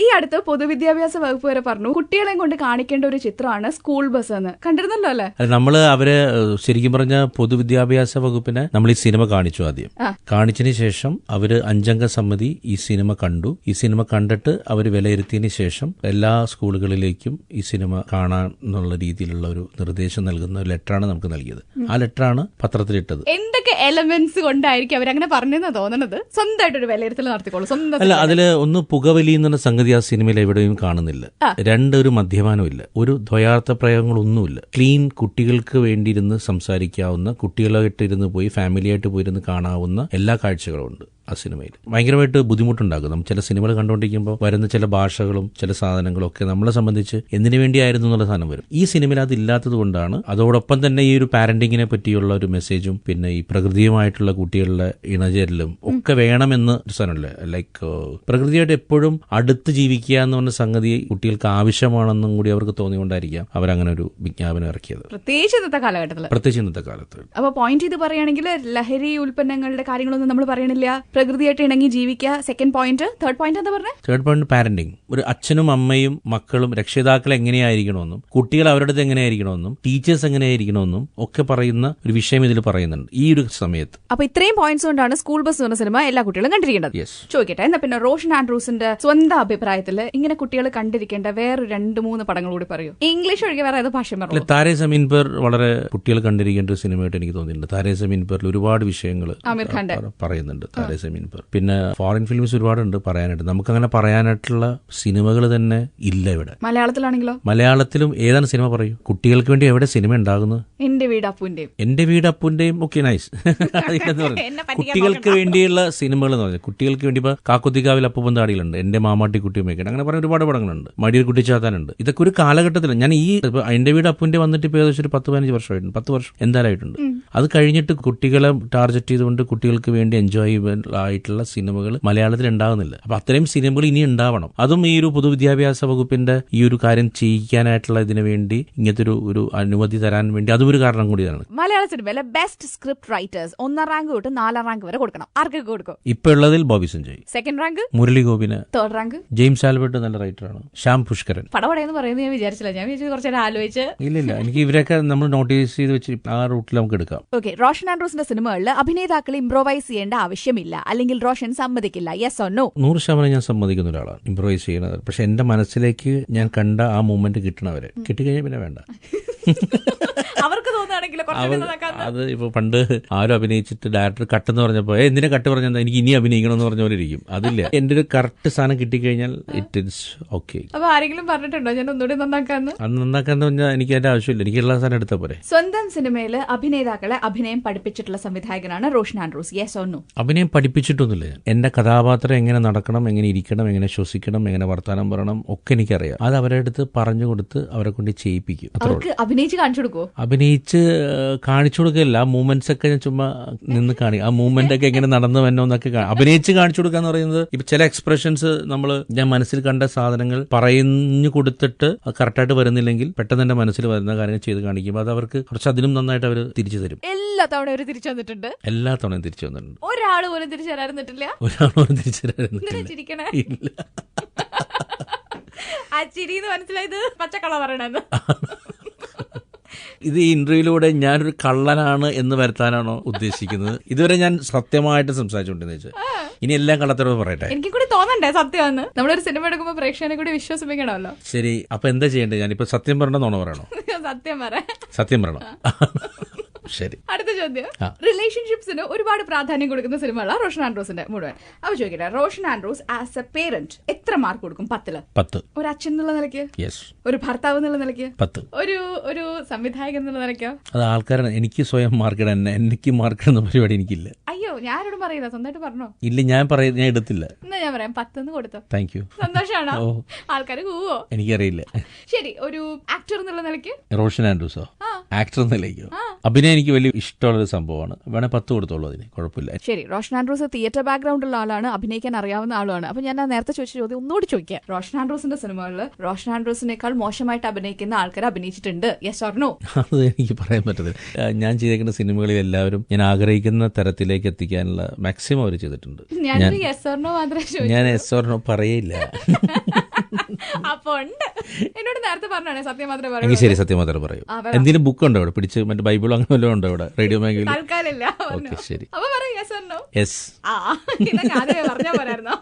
ഈ അടുത്ത് പൊതുവിദ്യാഭ്യാസ വകുപ്പ് വരെ പറഞ്ഞു കുട്ടികളെ കൊണ്ട് കാണിക്കേണ്ട ഒരു ചിത്രമാണ് സ്കൂൾ ബസ് എന്ന്. കണ്ടിരുന്നല്ലോ അല്ലെ? നമ്മള് അവരെ ശരിക്കും പറഞ്ഞ പൊതുവിദ്യാഭ്യാസ വകുപ്പിനെ നമ്മൾ ഈ സിനിമ കാണിച്ചു. ആദ്യം കാണിച്ചതിന് ശേഷം അവര് 5 അംഗ സമിതി ഈ സിനിമ കണ്ടു. ഈ സിനിമ കണ്ടിട്ട് അവർ വിലയിരുത്തിയതിനു ശേഷം എല്ലാ സ്കൂളുകളിലേക്കും ഈ സിനിമ കാണാൻ എന്നുള്ള രീതിയിലുള്ള ഒരു നിർദ്ദേശം നൽകുന്ന ഒരു ലെറ്ററാണ് നമുക്ക് നൽകിയത്. ആ ലെറ്ററാണ് പത്രത്തിലിട്ടത്. എന്തൊക്കെ എലമെന്റ്സ് കൊണ്ടായിരിക്കും അവരങ്ങനെ പറഞ്ഞെന്ന് തോന്നുന്നത്? സ്വന്തമായിട്ടൊരു വിലയിരുത്തൽ നടത്തിക്കോളൂ. അല്ല, അതില് ഒന്ന് പുകവലി എന്ന സംഗതി ആ സിനിമയിൽ എവിടെയും കാണുന്നില്ല. 2 ഒരു മദ്യപാനമില്ല, ഒരു ദ്വയാർത്ഥ പ്രയോഗങ്ങളൊന്നുമില്ല. ക്ലീൻ കുട്ടികൾക്ക് വേണ്ടിയിരുന്ന് സംസാരിക്കാവുന്ന, കുട്ടികളായിട്ടിരുന്ന് പോയി ഫാമിലിയായിട്ട് പോയിരുന്ന് കാണാവുന്ന എല്ലാ കാഴ്ചകളും ഉണ്ട് ആ സിനിമയിൽ. ഭയങ്കരമായിട്ട് ബുദ്ധിമുട്ടുണ്ടാകും. നമ്മൾ ചില സിനിമകൾ കണ്ടുകൊണ്ടിരിക്കുമ്പോൾ വരുന്ന ചില ഭാഷകളും ചില സാധനങ്ങളും ഒക്കെ നമ്മളെ സംബന്ധിച്ച് എന്തിനു വേണ്ടിയായിരുന്നു എന്നുള്ള സാധനം വരും. ഈ സിനിമയിൽ അതില്ലാത്തത് കൊണ്ടാണ്. അതോടൊപ്പം തന്നെ ഈ ഒരു പാരന്റിങ്ങിനെ പറ്റിയുള്ള ഒരു മെസ്സേജും പിന്നെ ഈ പ്രകൃതിയുമായിട്ടുള്ള കുട്ടികളുടെ ഇണചേരലും ഒക്കെ വേണമെന്ന് ഒരു സാധനമല്ലേ, ലൈക്ക് പ്രകൃതിയായിട്ട് എപ്പോഴും അടുത്ത് ജീവിക്കുക എന്ന് പറഞ്ഞ സംഗതി കുട്ടികൾക്ക് ആവശ്യമാണെന്നും കൂടി അവർക്ക് തോന്നിക്കൊണ്ടായിരിക്കാം അവരങ്ങനെ ഒരു വിജ്ഞാപനം ഇറക്കിയത്, പ്രത്യേകിച്ച് ഇന്നത്തെ കാലത്ത്. അപ്പൊ പോയിന്റ് ചെയ്ത് പറയുകയാണെങ്കിൽ ലഹരി ഉൽപ്പന്നങ്ങളുടെ കാര്യങ്ങളൊന്നും നമ്മൾ പറയണില്ല, പ്രകൃതിയായിട്ട് ഇണങ്ങി ജീവിക്കുക. Second point. തേർഡ് പോയിന്റ് എന്താ പറഞ്ഞത്? Third point parenting. ഒരു അച്ഛനും അമ്മയും മക്കളും രക്ഷിതാക്കൾ എങ്ങനെയായിരിക്കണമെന്നും കുട്ടികൾ അവരുടെ അടുത്ത് എങ്ങനെയായിരിക്കണമെന്നും ടീച്ചേഴ്സ് എങ്ങനെയായിരിക്കണമെന്നും ഒക്കെ പറയുന്ന ഒരു വിഷയം ഇതിൽ പറയുന്നുണ്ട് ഈ ഒരു സമയത്ത്. അപ്പൊ ഇത്രയും പോയിന്റ്സ് കൊണ്ടാണ് സ്കൂൾ ബസ് എന്ന സിനിമ എല്ലാ കുട്ടികളും കണ്ടിരിക്കേണ്ടത്. ചോദിക്കട്ടെ, എന്നാ പിന്നെ റോഷൻ ആൻഡ്രൂസിന്റെ സ്വന്തം അഭിപ്രായത്തിൽ ഇങ്ങനെ കുട്ടികൾ കണ്ടിരിക്കേണ്ട വേറെ 2-3 പടങ്ങൾ കൂടി പറയൂ. ഇംഗ്ലീഷ് ഒഴികെ വേറെ ഏത് ഭാഷ പറഞ്ഞു? താരേ സമീൻ പർ വളരെ കുട്ടികൾ കണ്ടിരിക്കേണ്ട ഒരു സിനിമയായിട്ട് എനിക്ക് തോന്നിയിട്ടുണ്ട്. താരേ സമീൻ പറിൽ ഒരുപാട് വിഷയങ്ങൾ ആമിർ ഖാൻ പറയുന്നുണ്ട്. പിന്നെ ഫോറിൻ ഫിലിംസ് ഒരുപാടുണ്ട് പറയാനായിട്ട്. നമുക്കങ്ങനെ പറയാനായിട്ടുള്ള സിനിമകൾ തന്നെ ഇല്ല ഇവിടെ. മലയാളത്തിലാണെങ്കിലോ? മലയാളത്തിലും ഏതാണ് സിനിമ പറയൂ? കുട്ടികൾക്ക് വേണ്ടി എവിടെ സിനിമ ഉണ്ടാകുന്നത്? എന്റെ വീട് അപ്പുന്റെയും ഒക്കെ നൈസ്. കുട്ടികൾക്ക് വേണ്ടിയുള്ള സിനിമകൾ എന്ന് പറഞ്ഞാൽ കുട്ടികൾക്ക് വേണ്ടി ഇപ്പൊ കാക്കുത്തിക്കാവിൽ അപ്പൂപ്പൻ താടികളുണ്ട്, എന്റെ മാമാട്ടി കുട്ടിയുമൊക്കെയാണ്, അങ്ങനെ പറഞ്ഞ ഒരുപാട് പടങ്ങളുണ്ട്, മടിയൊരു കുട്ടിച്ചാത്താനുണ്ട്. ഇതൊക്കെ ഒരു കാലഘട്ടത്തിൽ ഞാൻ ഈ എന്റെ വീട് അപ്പുന്റെ വന്നിട്ട് ഇപ്പൊ ഏകദേശം ഒരു 10-15 വർഷമായിട്ടുണ്ട്. 10 വർഷം എന്തായാലായിട്ടുണ്ട്. അത് കഴിഞ്ഞിട്ട് കുട്ടികളെ ടാർഗറ്റ് ചെയ്തുകൊണ്ട് കുട്ടികൾക്ക് വേണ്ടി എൻജോയ് ആയിട്ടുള്ള സിനിമകൾ മലയാളത്തിൽ ഉണ്ടാകുന്നില്ല. അപ്പൊ അത്രയും സിനിമകൾ ഇനി ഉണ്ടാവണം. അതും ഈ ഒരു പൊതുവിദ്യാഭ്യാസ വകുപ്പിന്റെ ഈ ഒരു കാര്യം ചെയ്യിക്കാനായിട്ടുള്ള ഇതിനു വേണ്ടി ഇങ്ങനത്തെ ഒരു അനുമതി തരാൻ വേണ്ടി അതും ഒരു കാരണം കൂടിയാണ്. മലയാള സിനിമയിലെ ബെസ്റ്റ് സ്ക്രിപ്റ്റ് റൈറ്റേഴ്സ് 1ാം റാങ്ക് തൊട്ട് 4ാം റാങ്ക് വരെ കൊടുക്കണം. ആർക്കൊക്കെ കൊടുക്കും? ഇപ്പൊ ഉള്ളതിൽ ബോബി സഞ്ജയ്, സെക്കൻഡ് റാങ്ക് മുരളി ഗോപിന്, തേർഡ് റാങ്ക് ജെയിംസ് ആൽബർട്ട് നല്ല റൈറ്ററാണ്, ശ്യാം പുഷ്കരൻ. പടപടയെന്ന് പറയുന്നത് ഞാൻ വിചാരിച്ചില്ല. ഞാൻ കുറച്ചു നേരം ആലോചിച്ച് ഇല്ല എനിക്ക് ഇവരൊക്കെ നമ്മൾ നോട്ടീസ് ചെയ്ത് വെച്ച് ആ റൂട്ടിൽ നമുക്ക് എടുക്കാം. ഓക്കെ, റോഷൻ ആൻഡ്രൂസിന്റെ സിനിമകളിൽ അഭിനേതാക്കൾ ഇംപ്രോവൈസ് ചെയ്യേണ്ട ആവശ്യമില്ല, അല്ലെങ്കിൽ റോഷൻ സമ്മതിക്കില്ല. Yes or no? 100% ഞാൻ സമ്മതിക്കുന്ന ഒരാളാണ് ഇംപ്രോവൈസ് ചെയ്യുന്നത്. പക്ഷെ എന്റെ മനസ്സിലേക്ക് ഞാൻ കണ്ട ആ മൂമെന്റ് കിട്ടണവരെ, കിട്ടിക്കഴിഞ്ഞാൽ പിന്നെ വേണ്ട. അവർക്ക് തോന്നുകയാണെങ്കിൽ അത് ഇപ്പൊ പണ്ട് ആരും അഭിനയിച്ചിട്ട് ഡയറക്ടർ കട്ടെന്ന് പറഞ്ഞപ്പോ എന്തിനാ കട്ട് പറഞ്ഞാൽ എനിക്ക് ഇനി അഭിനയിക്കണം എന്ന് പറഞ്ഞ പോലെ ഇരിക്കും. അതില്ല, എന്റെ ഒരു കറക്റ്റ് സാധനം കിട്ടിക്കഴിഞ്ഞാൽ ഇറ്റ് ഇസ് ഓക്കെ. അപ്പൊ ആരെങ്കിലും പറഞ്ഞിട്ടുണ്ടോ ഞാൻ ഒന്നുകൂടി നന്നാക്കാന്ന്? അത് നന്നാക്കാന്ന് പറഞ്ഞാൽ എനിക്ക് അതിന്റെ ആവശ്യമില്ല, എനിക്ക് എല്ലാ സാധനം എടുത്താൽ പോരെ. സ്വന്തം സിനിമയിൽ അഭിനേതാക്കളെ അഭിനയം പഠിപ്പിച്ചിട്ടുള്ള സംവിധായകനാണ് Roshan Andrews. Yes or no? അഭിനയം പഠിപ്പിച്ചിട്ടൊന്നുമില്ല. ഞാൻ എന്റെ കഥാപാത്രം എങ്ങനെ നടക്കണം, എങ്ങനെ ഇരിക്കണം, എങ്ങനെ ശ്വസിക്കണം, എങ്ങനെ വർത്താനം പറയണം ഒക്കെ എനിക്കറിയാം. അത് അവരുടെ അടുത്ത് പറഞ്ഞു കൊടുത്ത് അവരെ കൊണ്ട് ചെയ്യിപ്പിക്കും. അഭിനയിച്ച് കാണിച്ചു കൊടുക്കുമോ? അഭിനയിച്ച് കാണിച്ചു കൊടുക്കില്ല. ആ മൂവ്മെന്റ്സ് ഒക്കെ ഞാൻ ചുമ്മാ നിന്ന് ആ മൂവ്മെന്റ് ഒക്കെ എങ്ങനെ നടന്നു വന്നോന്നൊക്കെ അഭിനയിച്ച് കാണിച്ചു കൊടുക്കുക എന്ന് പറയുന്നത്. ഇപ്പൊ ചില എക്സ്പ്രഷൻസ് ഞാൻ മനസ്സിൽ കണ്ട സാധനങ്ങൾ പറഞ്ഞു കൊടുത്തിട്ട് കറക്റ്റായിട്ട് വരുന്നില്ലെങ്കിൽ പെട്ടെന്ന് എന്റെ മനസ്സിൽ വരുന്ന കാര്യങ്ങൾ ചെയ്ത് കാണിക്കുമ്പോൾ അത് അവർക്ക് കുറച്ച് അതിലും നന്നായിട്ട് അവർ തിരിച്ചു തരും. എല്ലാ തവണയും തിരിച്ചു വന്നിട്ടുണ്ട്. ഒരാൾ പോലും തിരിച്ചു തരാറുന്നിട്ടില്ല. ഇല്ല. ആ ചിരി മനസ്സിലായത് പച്ചക്കള്ള പറയണെന്ന്. ഇത് ഈ ഇന്റർവ്യൂയിലൂടെ ഞാനൊരു കള്ളനാണ് എന്ന് വരുത്താനാണോ ഉദ്ദേശിക്കുന്നത്? ഇതുവരെ ഞാൻ സത്യമായിട്ട് സംസാരിച്ചുകൊണ്ടിരുന്ന വെച്ചാൽ ഇനി എല്ലാം കള്ളത്തരവ് പറയട്ടെ. എനിക്ക് കൂടി തോന്നണ്ടേ സത്യമാണ്? നമ്മളൊരു സിനിമ എടുക്കുമ്പോൾ പ്രേക്ഷകനെ കൂടി വിശ്വസിപ്പിക്കണമല്ലോ. ശരി, അപ്പൊ എന്താ ചെയ്യേണ്ടത്? ഞാനിപ്പോ സത്യം പറയണോ നോണ പറയണോ? സത്യം പറയണം. ശരി, അടുത്ത ചോദ്യം. റിലേഷൻഷിപ്സിന് ഒരുപാട് പ്രാധാന്യം കൊടുക്കുന്ന സിനിമകളാണ് റോഷൻ ആൻഡ്രൂസിന്റെ മുഴുവൻ. അപ്പൊ ചോദിക്കട്ടെ, Roshan Andrews as a parent എത്ര മാർക്ക് കൊടുക്കും? 10. ഒരു അച്ഛൻ എന്നുള്ള നിലയ്ക്ക്, ഒരു ഭർത്താവ് എന്നുള്ള നിലയ്ക്ക്, ഒരു സംവിധായകൻ എന്നുള്ള നിലയ്ക്കോ? അത് ആൾക്കാരാണ്. എനിക്ക് സ്വയം മാർക്കിടാൻ, എനിക്ക് മാർക്കിടുന്ന പരിപാടി എനിക്കില്ല. അയ്യോ, ഞാനോടും പറയില്ല, സ്വന്തമായിട്ട് പറഞ്ഞോ? ഇല്ല, ഞാൻ എടുത്തില്ല. എന്നാ ഞാൻ പറയാം, 10 കൊടുത്തോ. Thank you. സന്തോഷാണോ? ആൾക്കാർ കൂവോ? എനിക്കറിയില്ല. ശരി, ഒരു ആക്ടർ എന്നുള്ള നിലയ്ക്ക്? റോഷൻ ആൻഡ്രൂസോ? ആക്ടർ നിലയ്ക്കോ? അഭിനയം എനിക്ക് വലിയ ഇഷ്ടമുള്ളൊരു സംഭവമാണ്. വേണേൽ 10 കൊടുത്തോളൂ, അതിന് കുഴപ്പമില്ല. ശരി, റോഷൻ ആൻഡ്രൂസ് തിയേറ്റർ ബാക്ക്ഗ്രൗണ്ട് ഉള്ള ആളാണ്, അഭിനയിക്കാൻ അറിയാവുന്ന ആളാണ്. അപ്പൊ ഞാൻ നേരത്തെ ചോദിച്ച ചോദ്യം ഒന്നുകൂടി ചോദിക്കാം. റോഷൻ ആൻഡ്രൂസിന്റെ സിനിമകളിൽ റോഷൻ ആൻഡ്രൂസിനേക്കാൾ മോശമായിട്ട് അഭിനയിക്കുന്ന ആൾക്കാർ അഭിനയിച്ചിട്ടുണ്ട്, യെസ് ഓർ നോ? അത് എനിക്ക് പറയാൻ പറ്റത്തില്ല. ഞാൻ ചെയ്തേക്കുന്ന സിനിമകളിൽ എല്ലാവരും ഞാൻ ആഗ്രഹിക്കുന്ന തരത്തിലേക്ക് എത്തിക്കാനുള്ള മാക്സിമം അവർ ചെയ്തിട്ടുണ്ട്. ഞാൻ യെസ് ഓർ നോ മാത്രമേ ഞാൻ യെസ് ഓർ നോ പറയില്ല. അപ്പൊ ഉണ്ട്, എന്നോട് നേരത്തെ പറഞ്ഞാണ് സത്യം മാത്രമേ എങ്കിൽ പറയൂ. ശരി, സത്യം മാത്രമേ പറയൂ. എന്തെങ്കിലും ബുക്ക് ഉണ്ടോ ഇവിടെ പിടിച്ച്? മറ്റേ ബൈബിൾ അങ്ങനെ വല്ലതും ഉണ്ടോ ഇവിടെ റേഡിയോ മേഖലയിൽ? തൽക്കാലില്ല. ഓക്കെ, ശരി. അപ്പൊ പറയൂ യെസ് ഓർ നോ. യെസ്. ഇതൊക്കെ ആദ്യമേ പറഞ്ഞാ പോരായിരുന്നോ?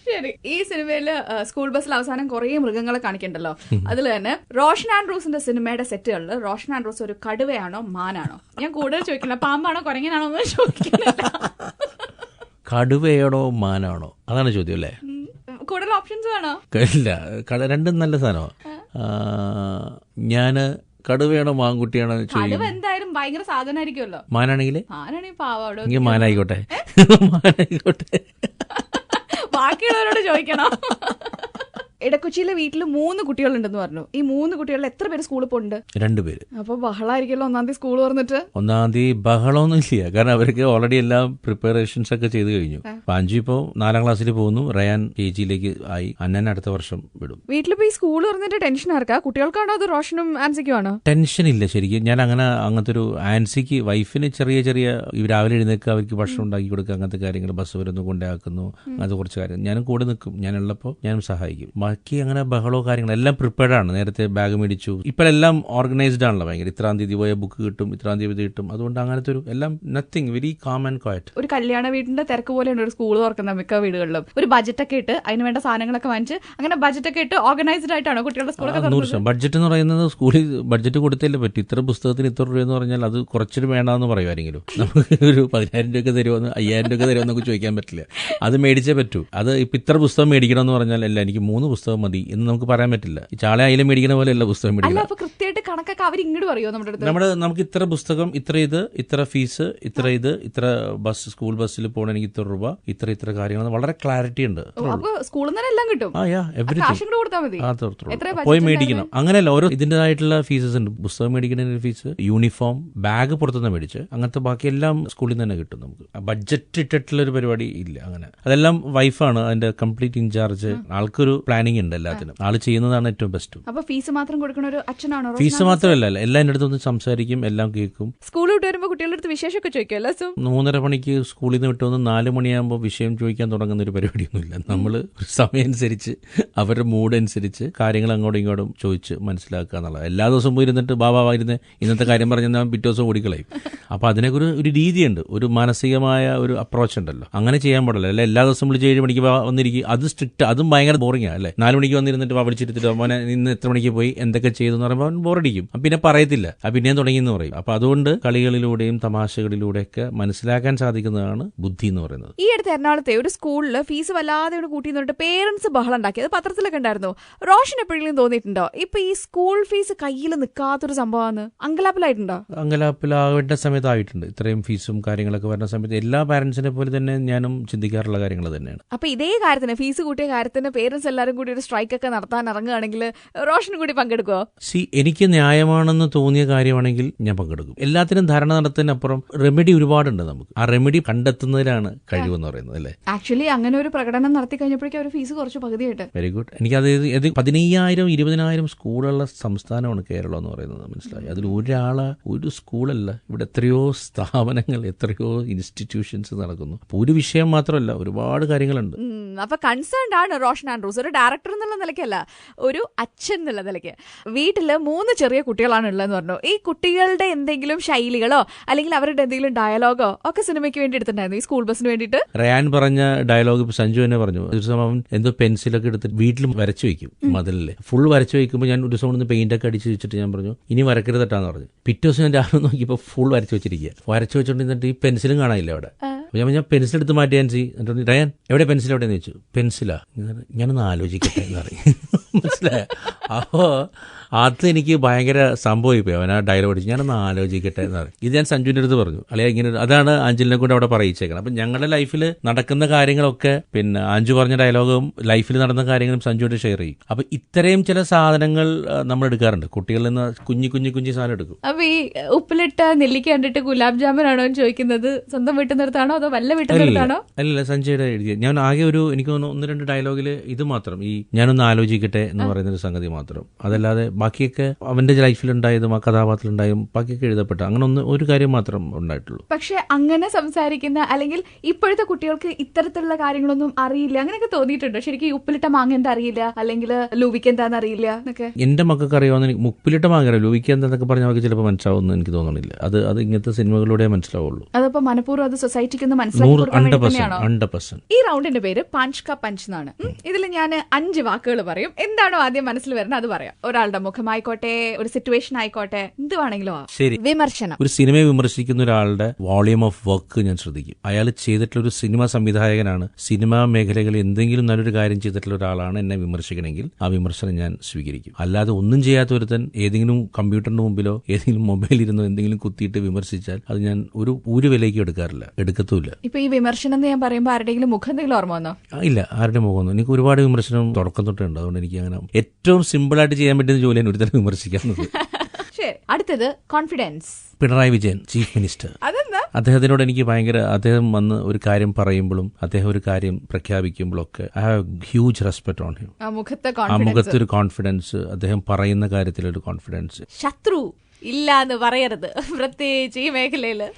ശരി, ഈ സിനിമയില് സ്കൂൾ ബസ്സിൽ അവസാനം കുറെ മൃഗങ്ങളെ കാണിക്കണ്ടല്ലോ. അതിൽ തന്നെ റോഷൻ ആൻഡ്രൂസിന്റെ സിനിമയുടെ സെറ്റുകളിൽ റോഷൻ ആൻഡ്രൂസ് ഒരു കടുവയാണോ മാനാണോ? ഞാൻ കൂടുതൽ ചോദിക്കില്ല, പാമ്പാണോ കുരങ്ങനാണോ എന്ന് ചോദിക്കുന്നില്ല. കടുവയാണോ മാനാണോ അതാണ് ചോദ്യം അല്ലേ? കൂടുതൽ ഓപ്ഷൻസ് വേണോ? ഇല്ല, രണ്ടും നല്ല സാധനമാണ്. ഞാന് കടുവയാണോ മാൻകുട്ടിയാണോ കടുവ ചോദിക്കും. എന്തായാലും ഭയങ്കര സാധനമായിരിക്കുമല്ലോ. മാനാണെങ്കിൽ മാനാണെങ്കിൽ പാവാടോ. എനിക്ക് മാനായിക്കോട്ടെ. മാനായിക്കോട്ടെ. ബാക്കിയുള്ളവരോട് ചോദിക്കണം. ഇടക്കൊച്ചിയിലെ വീട്ടിൽ 3 കുട്ടികളുണ്ടെന്ന് പറഞ്ഞു. ഈ 3 കുട്ടികളിൽ എത്ര പേര് സ്കൂളിൽ പോകുന്നുണ്ട്? 2 പേര്. അപ്പൊ ബഹളായിരിക്കല്ലോ 1-ാം തീയതി സ്കൂൾ തുറന്നിട്ട്. 1-ാം തീയതി ബഹളമൊന്നും ഇല്ല, കാരണം അവർക്ക് ഓൾറെഡി എല്ലാം പ്രിപ്പറേഷൻസ് ഒക്കെ ചെയ്ത് കഴിഞ്ഞു. പാഞ്ചു ഇപ്പോ 4-ാം ക്ലാസ്സിൽ പോകുന്നു, റയാൻ KG ആയി, അന്നൻ അടുത്ത വർഷം വിടും. വീട്ടിലിപ്പോ ഈ സ്കൂൾ തുറന്നിട്ട് ടെൻഷൻ ആർക്കാ? കുട്ടികൾക്കാണോ അത് റോഷനും ആൻസിക്കുമാണോ? ടെൻഷൻ ഇല്ല ശരിക്കും. ഞാൻ അങ്ങനത്തെ ഒരു ആൻസിക്ക് വൈഫിന് ചെറിയ രാവിലെ എഴുന്നേൽക്കുക, അവർക്ക് ഭക്ഷണം ഉണ്ടാക്കി കൊടുക്കുക, അങ്ങനത്തെ കാര്യങ്ങൾ, ബസ് വരുന്നു കൊണ്ടാക്കുന്നു, അങ്ങനത്തെ കുറച്ച് കാര്യം ഞാനും കൂടെ നിൽക്കും. ഞാനുള്ളപ്പോൾ ഞാനും സഹായിക്കും. ബാക്കി അങ്ങനെ ബഹളോ കാര്യങ്ങളോ എല്ലാം പ്രിപ്പയർഡ് ആണ്. നേരത്തെ ബാഗ് മേടിച്ചു. ഇപ്പോഴെല്ലാം ഓർഗനൈസ്ഡ് ആണല്ലോ ഭയങ്കര. 3-ാം തീയതി പോയ ബുക്ക് കിട്ടും, 3-ാം തീയതി കിട്ടും. അതുകൊണ്ട് അങ്ങനത്തെ ഒരു എല്ലാം nothing, very calm and quiet. ഒരു കല്യാണ വീടിന്റെ തിരക്ക് പോലെയാണ് ഒരു സ്കൂൾ തുറക്കുന്ന മിക്ക വീടുകളിലും. ഒരു ബജറ്റൊക്കെ ഇട്ട് അതിന് വേണ്ട സാധനങ്ങളൊക്കെ വാങ്ങിച്ച് അങ്ങനെ ബജറ്റൊക്കെ ഇട്ട് ഓർഗനൈസ്ഡ് ആയിട്ടാണ് കുട്ടികളുടെ സ്കൂളൊക്കെ തുറന്നത്. ബഡ്ജറ്റ് എന്ന് പറയുന്നത് സ്കൂളിൽ ബഡ്ജറ്റ് കൊടുത്തല്ലേ പറ്റും. ഇത്ര പുസ്തകത്തിന് ഇത്ര രൂപ എന്ന് പറഞ്ഞാൽ അത് കുറച്ചൊരു വേണമെന്ന് പറയും ആരെങ്കിലും. നമുക്ക് ഒരു 10,000 രൂപ തരുമെന്ന് 5,000 രൂപ തരുമെന്നൊക്കെ ചോദിക്കാൻ പറ്റില്ല. അത് മേടിച്ചേ പറ്റൂ. അത് ഇപ്പൊ ഇത്ര പുസ്തകം മേടിക്കണമെന്ന് പറഞ്ഞാൽ അല്ല, എനിക്ക് 3 പുസ്തകം മതി എന്ന് നമുക്ക് പറയാൻ പറ്റില്ല. ഈ ചാള അയില മേടിക്കുന്ന പോലെ അല്ല പുസ്തകം മേടിക്കണം. അപ്പൊ കൃത്യമായിട്ട് കണക്കൊക്കെ അവർ ഇങ്ങോട്ട് പറയുമോ നമ്മുടെ അടുത്ത്? നമുക്ക് ഇത്ര പുസ്തകം, ഇത്ര ഫീസ്, ഇത്ര സ്കൂൾ ബസ്സിൽ പോകണം, എനിക്ക് ഇത്ര രൂപ, ഇത്ര കാര്യങ്ങൾ, വളരെ ക്ലാരിറ്റി ഉണ്ട്. അപ്പൊ സ്കൂളിൽ നിന്ന് എല്ലാം കിട്ടും. പോയി മേടിക്കണം അങ്ങനെയല്ല. ഓരോ ഇതിന്റേതായിട്ടുള്ള ഫീസസ് ഉണ്ട്. പുസ്തകം മേടിക്കുന്നതിന് ഫീസ്, യൂണിഫോം, ബാഗ് പുറത്തുനിന്ന് മേടിച്ച്, അങ്ങനത്തെ ബാക്കി എല്ലാം സ്കൂളിൽ നിന്ന് തന്നെ കിട്ടും. നമുക്ക് ബഡ്ജറ്റ് ഇട്ടിട്ടുള്ള ഒരു പരിപാടി ഇല്ല. അങ്ങനെ അതെല്ലാം വൈഫാണ് അതിന്റെ കംപ്ലീറ്റ് ഇൻചാർജ്. ആൾക്കൊരു പ്ലാനിങ് ഉണ്ട് എല്ലാത്തിനും. ആള് ചെയ്യുന്നതാണ് ഏറ്റവും ബെസ്റ്റ്. അപ്പൊ ഫീസ് മാത്രം കൊടുക്കുന്ന ഒരു അച്ഛനാണോ? ഫീസ് മാത്രമല്ല, എല്ലാം എൻ്റെ അടുത്തൊന്ന് സംസാരിക്കും, എല്ലാം കേൾക്കും. സ്കൂളിൽ വിട്ട് വരുമ്പോൾ കുട്ടികളുടെ അടുത്ത് വിശേഷമൊക്കെ ചോദിക്കുമല്ലോ. 3:30 മണിക്ക് സ്കൂളിൽ നിന്ന് വിട്ടുവന്ന് 4 മണിയാകുമ്പോൾ വിഷയം ചോദിക്കാൻ തുടങ്ങുന്ന ഒരു പരിപാടിയൊന്നുമില്ല. നമ്മൾ ഒരു സമയം അനുസരിച്ച് അവരുടെ മൂഡ് അനുസരിച്ച് കാര്യങ്ങൾ അങ്ങോട്ടും ഇങ്ങോട്ടും ചോദിച്ച് മനസ്സിലാക്കുക എന്നുള്ളത്. എല്ലാ ദിവസവും പോയിരുന്നിട്ട് ബാബാ ഇരുന്ന് ഇന്നത്തെ കാര്യം പറഞ്ഞാൽ പിറ്റേ ദിവസം ഓടിക്കളയും. അപ്പൊ അതിനൊക്കെ ഒരു രീതിയുണ്ട്, ഒരു മാനസികമായ ഒരു അപ്രോച്ച് ഉണ്ടല്ലോ. അങ്ങനെ ചെയ്യാൻ പാടില്ല. അല്ല എല്ലാ ദിവസവും വിളിച്ച് 7 മണിക്ക് വന്നിരിക്കും, അത് സ്ട്രിക്റ്റ്, അതും ഭയങ്കര ബോറിംഗ് അല്ലേ. 4 മണിക്ക് വന്നിരുന്നിട്ട് വിളിച്ചിരുത്തിട്ട് മോനെ ഇന്ന് എത്ര മണിക്ക് പോയി എന്തൊക്കെ ചെയ്തു എന്ന് പറയുമ്പോൾ അവൻ ബോറടിക്കും. പിന്നെ പറയത്തില്ല, പിന്നെ തുടങ്ങി എന്ന് പറയും. അപ്പൊ അതുകൊണ്ട് കളികളിലൂടെയും തമാശകളിലൂടെയൊക്കെ മനസ്സിലാക്കാൻ സാധിക്കുന്നതാണ് ബുദ്ധി എന്ന് പറയുന്നത്. ഈ അടുത്ത് എറണാകുളത്തെ ഒരു സ്കൂളിൽ ഫീസ് വല്ലാതെ കൂട്ടി നിന്നിട്ട് പേരൻസ് ബഹളം ഉണ്ടാക്കി. അത് പത്രത്തിലൊക്കെ ഉണ്ടായിരുന്നു. റോഷൻ എപ്പോഴെങ്കിലും തോന്നിയിട്ടുണ്ടോ ഇപ്പൊ ഈ സ്കൂൾ ഫീസ് കയ്യിൽ നിൽക്കാത്തൊരു സംഭവമാണ്? അങ്കലാപ്പിലായിട്ടുണ്ടോ? അങ്കലാപ്പിലാവേണ്ട സമയത്തായിട്ടുണ്ട്. ഇത്രയും ഫീസും കാര്യങ്ങളൊക്കെ വരുന്ന സമയത്ത് എല്ലാ പാരന്റ്സിനെ പോലെ തന്നെ ഞാനും ചിന്തിക്കാറുള്ള കാര്യങ്ങൾ തന്നെയാണ്. അപ്പൊ ഇതേ കാര്യത്തിന്, ഫീസ് കൂട്ടിയ കാര്യത്തിന് പേരൻസ് എല്ലാവരും കൂടി ഒരു സ്ട്രൈക്ക് ഒക്കെ നടത്താൻ ഇറങ്ങുകയാണെങ്കിൽ റോഷൻ കൂടി പങ്കെടുക്കുമോ? എനിക്ക് ന്യായമാണെന്ന് തോന്നിയ കാര്യമാണെങ്കിൽ ഞാൻ പങ്കെടുക്കും. എല്ലാത്തിനും ധാരണ നടത്തുന്നതിനപ്പുറം റെമഡി ഒരുപാടുണ്ട്. നമുക്ക് ആ റെമഡി കണ്ടെത്തുന്നതിലാണ് കഴിവെന്ന് പറയുന്നത് അല്ലേ. ആക്ച്വലി അങ്ങനെ ഒരു പ്രകടനം നടത്തി കഴിഞ്ഞപ്പോഴേക്കും അവർ ഫീസ് കുറച്ച് പകുതിയായിട്ട്. Very good. എനിക്കത് 15,000-20,000 സ്കൂളുള്ള സംസ്ഥാനമാണ് കേരളം എന്ന് പറയുന്നത്. മനസ്സിലായി. അതിൽ ഒരു സ്കൂളല്ല, ഇവിടെ എത്രയോ സ്ഥാപനങ്ങൾ, എത്രയോ ഇൻസ്റ്റിറ്റ്യൂഷൻസ് നടക്കുന്നു. അപ്പോൾ ഒരു വിഷയം മാത്രമല്ല, ഒരുപാട് കാര്യങ്ങളുണ്ട്. അപ്പൊ കൺസേൺഡ് ആണ് റോഷൻ ആൻഡ്രൂസ്. ഒരു ഡയറക്ടർ എന്നുള്ള നിലയ്ക്കല്ല, ഒരു അച്ഛൻ എന്നുള്ള നിലയ്ക്ക്. വീട്ടില് 3 ചെറിയ കുട്ടികളാണ് ഉള്ളതെന്ന് പറഞ്ഞു. ഈ കുട്ടികളുടെ എന്തെങ്കിലും ശൈലികളോ അല്ലെങ്കിൽ അവരുടെ എന്തെങ്കിലും ഡയലോഗോ ഒക്കെ സിനിമയ്ക്ക് വേണ്ടി എടുത്തിട്ടുണ്ടായിരുന്നു, ഈ സ്കൂൾ ബസ്സിന് വേണ്ടിയിട്ട്. റയാൻ പറഞ്ഞ ഡയലോഗ് ഇപ്പൊ സഞ്ജു തന്നെ പറഞ്ഞു. ഒരു ദിവസം അവൻ എന്തോ പെൻസിലൊക്കെ എടുത്ത് വീട്ടിൽ വരച്ചു വയ്ക്കും, മതിലില് ഫുൾ വരച്ചു വയ്ക്കുമ്പോൾ ഞാൻ ഒരു ദിവസം ഒന്ന് പെയിന്റ് ഒക്കെ അടിച്ച് വെച്ചിട്ട് ഞാൻ പറഞ്ഞു ഇനി വരക്കരുതട്ടാന്ന് പറഞ്ഞു. പിറ്റേ ദിവസം ഞാൻ രാവിലെ നോക്കിയപ്പോൾ ഫുൾ വരച്ചു വെച്ചിരിക്കുക. വരച്ചു വെച്ചോണ്ടിരുന്നിട്ട് ഈ പെൻസിലും കാണാനില്ല അവിടെ. അപ്പോൾ ഞാൻ പെൻസിൽ എടുത്ത് മാറ്റി ആൻസി എന്നിട്ട് ഡയാൻ എവിടെ പെൻസിൽ എവിടെയെന്ന് ചോദിച്ചു. പെൻസിലാ, ഞാനൊന്ന് ആലോചിക്കട്ടെ എന്ന് പറയും. മനസ്സിലായോ? അപ്പോൾ അത് എനിക്ക് ഭയങ്കര സംഭവമായി പോയി. അവൻ ആ ഡയലോഗ് അടിച്ച് ഞാനൊന്ന് ആലോചിക്കട്ടെ എന്ന് പറയും. ഇത് ഞാൻ സഞ്ജുവിൻ്റെ അടുത്ത് പറഞ്ഞു. അല്ലെങ്കിൽ ഇങ്ങനെ അതാണ് അഞ്ജലിനെ കൊണ്ട് അവിടെ പറയിച്ചേക്കണം. അപ്പം ഞങ്ങളുടെ ലൈഫിൽ നടക്കുന്ന കാര്യങ്ങളൊക്കെ പിന്നെ അഞ്ജു പറഞ്ഞ ഡയലോഗും ലൈഫിൽ നടന്ന കാര്യങ്ങളും സഞ്ജുവായിട്ട് ഷെയർ ചെയ്യും. അപ്പം ഇത്രയും ചില സാധനങ്ങൾ നമ്മൾ എടുക്കാറുണ്ട്. കുട്ടികളിൽ നിന്ന് കുഞ്ഞു സാധനം എടുക്കും. അപ്പൊ ഈ ഉപ്പിലിട്ട നെല്ലിക്ക കണ്ടിട്ട് ഗുലാബ് ജാമുൻ ആണോ ചോദിക്കുന്നത്? സ്വന്തം വീട്ടിൽ നിന്നിടത്താണോ അതോ വല്ല വീട്ടിൽ നിന്നിടത്താണോ? അല്ല, സഞ്ജയുടെ എഴുതിയ ഞാൻ ആകെ എനിക്ക് തോന്നുന്നു 1-2 ഡയലോഗിൽ ഇത് മാത്രം, ഈ ഞാനൊന്ന് ആലോചിക്കട്ടെ എന്ന് പറയുന്നൊരു സംഗതി മാത്രം. അതല്ലാതെ ബാക്കിയൊക്കെ അവന്റെ ലൈഫിലുണ്ടായതും ആ കഥാപാത്രത്തിലുണ്ടായതും ബാക്കിയൊക്കെ എഴുതപ്പെട്ട അങ്ങനെ ഒരു കാര്യം മാത്രം ഉണ്ടായിട്ടുള്ളൂ. പക്ഷെ അങ്ങനെ സംസാരിക്കുന്ന അല്ലെങ്കിൽ ഇപ്പോഴത്തെ കുട്ടികൾക്ക് ഇത്തരത്തിലുള്ള കാര്യങ്ങളൊന്നും അറിയില്ല, അങ്ങനെയൊക്കെ തോന്നിയിട്ടുണ്ടോ? ശരിക്കും ഉപ്പിലിട്ട മാങ്ങ എന്താ അറിയില്ല, അല്ലെങ്കിൽ ലൂവിക്ക് എന്താന്ന് അറിയില്ല എന്നൊക്കെ? എന്റെ മക്കൾക്ക് അറിയാവുന്ന ഉപ്പിലിട്ട മാങ്ങ ലൂവിക്ക് എന്താന്നൊക്കെ പറഞ്ഞാൽ അവർക്ക് ചിലപ്പോൾ മനസ്സിലാവുമെന്ന് എനിക്ക് തോന്നുന്നില്ല. അത് ഇങ്ങനത്തെ സിനിമകളിലൂടെ മനസ്സിലാവുള്ളൂ. അതപ്പോ മനഃപൂർവ്വം അത് സൊസൈറ്റിക്ക് മനസ്സിലാക്കി. ഈ റൗണ്ടിന്റെ പേര് പഞ്ച് ക പഞ്ച് എന്നാണ്. ഇതിൽ ഞാൻ 5 വാക്കുകൾ പറയും. എന്താണോ ആദ്യം മനസ്സിൽ വരുന്നത് അത് പറയാം. ഒരാളുടെ മുഖമായിക്കോട്ടെ, ഒരു സിറ്റുവേഷൻ ആയിക്കോട്ടെ, എന്ത് വേണമെങ്കിലും. ശരി. വിമർശനം. ഒരു സിനിമയെ വിമർശിക്കുന്ന ഒരാളുടെ വോളിയം ഓഫ് വർക്ക് ഞാൻ ശ്രദ്ധിക്കും. അയാൾ ചെയ്തിട്ടുള്ള ഒരു സിനിമ സംവിധായകനാണ്, സിനിമാ മേഖലകളിൽ എന്തെങ്കിലും നല്ലൊരു കാര്യം ചെയ്തിട്ടുള്ള ഒരാളാണ് എന്നെ വിമർശിക്കണമെങ്കിൽ ആ വിമർശനം ഞാൻ സ്വീകരിക്കും. അല്ലാതെ ഒന്നും ചെയ്യാത്ത ഒരുത്തൻ ഏതെങ്കിലും കമ്പ്യൂട്ടറിന്റെ മുമ്പിലോ ഏതെങ്കിലും മൊബൈലിൽ ഇരുന്നോ എന്തെങ്കിലും കുത്തിയിട്ട് വിമർശിച്ചാൽ അത് ഞാൻ ഒരു വിലയ്ക്ക് എടുക്കത്തുമില്ല. ഇപ്പൊ ഈ വിമർശനം എന്ന് ഞാൻ പറയുമ്പോൾ ആരുടെയെങ്കിലും മുഖം എന്തെങ്കിലും ഓർമ്മ വന്നോ? ഇല്ല, ആരുടെ മുഖമൊന്നും. എനിക്ക് ഒരുപാട് വിമർശനം തുടക്കം തൊട്ടുണ്ട്. അതുകൊണ്ട് എനിക്ക് അങ്ങനെ ഏറ്റവും സിമ്പിളായിട്ട് ചെയ്യാൻ പറ്റുന്ന ജോലിയാണ് ഒരു തരം വിമർശിക്കാറുള്ളത്. അടുത്തത് confidence. Pinarayi Vijayan chief minister, അദ്ദേഹത്തിനോട് എനിക്ക് ഭയങ്കര, അദ്ദേഹം വന്ന് ഒരു കാര്യം പറയുമ്പോഴും അദ്ദേഹം ഒരു കാര്യം പ്രഖ്യാപിക്കുമ്പോഴൊക്കെ I have huge respect on him. ആ മുഖത്തൊരു കോൺഫിഡൻസ്, അദ്ദേഹം പറയുന്ന കാര്യത്തിലൊരു കോൺഫിഡൻസ്. ശത്രു ഇല്ല എന്ന് പറയരുത്, പ്രത്യേകിച്ച് ഈ മേഖലയില്.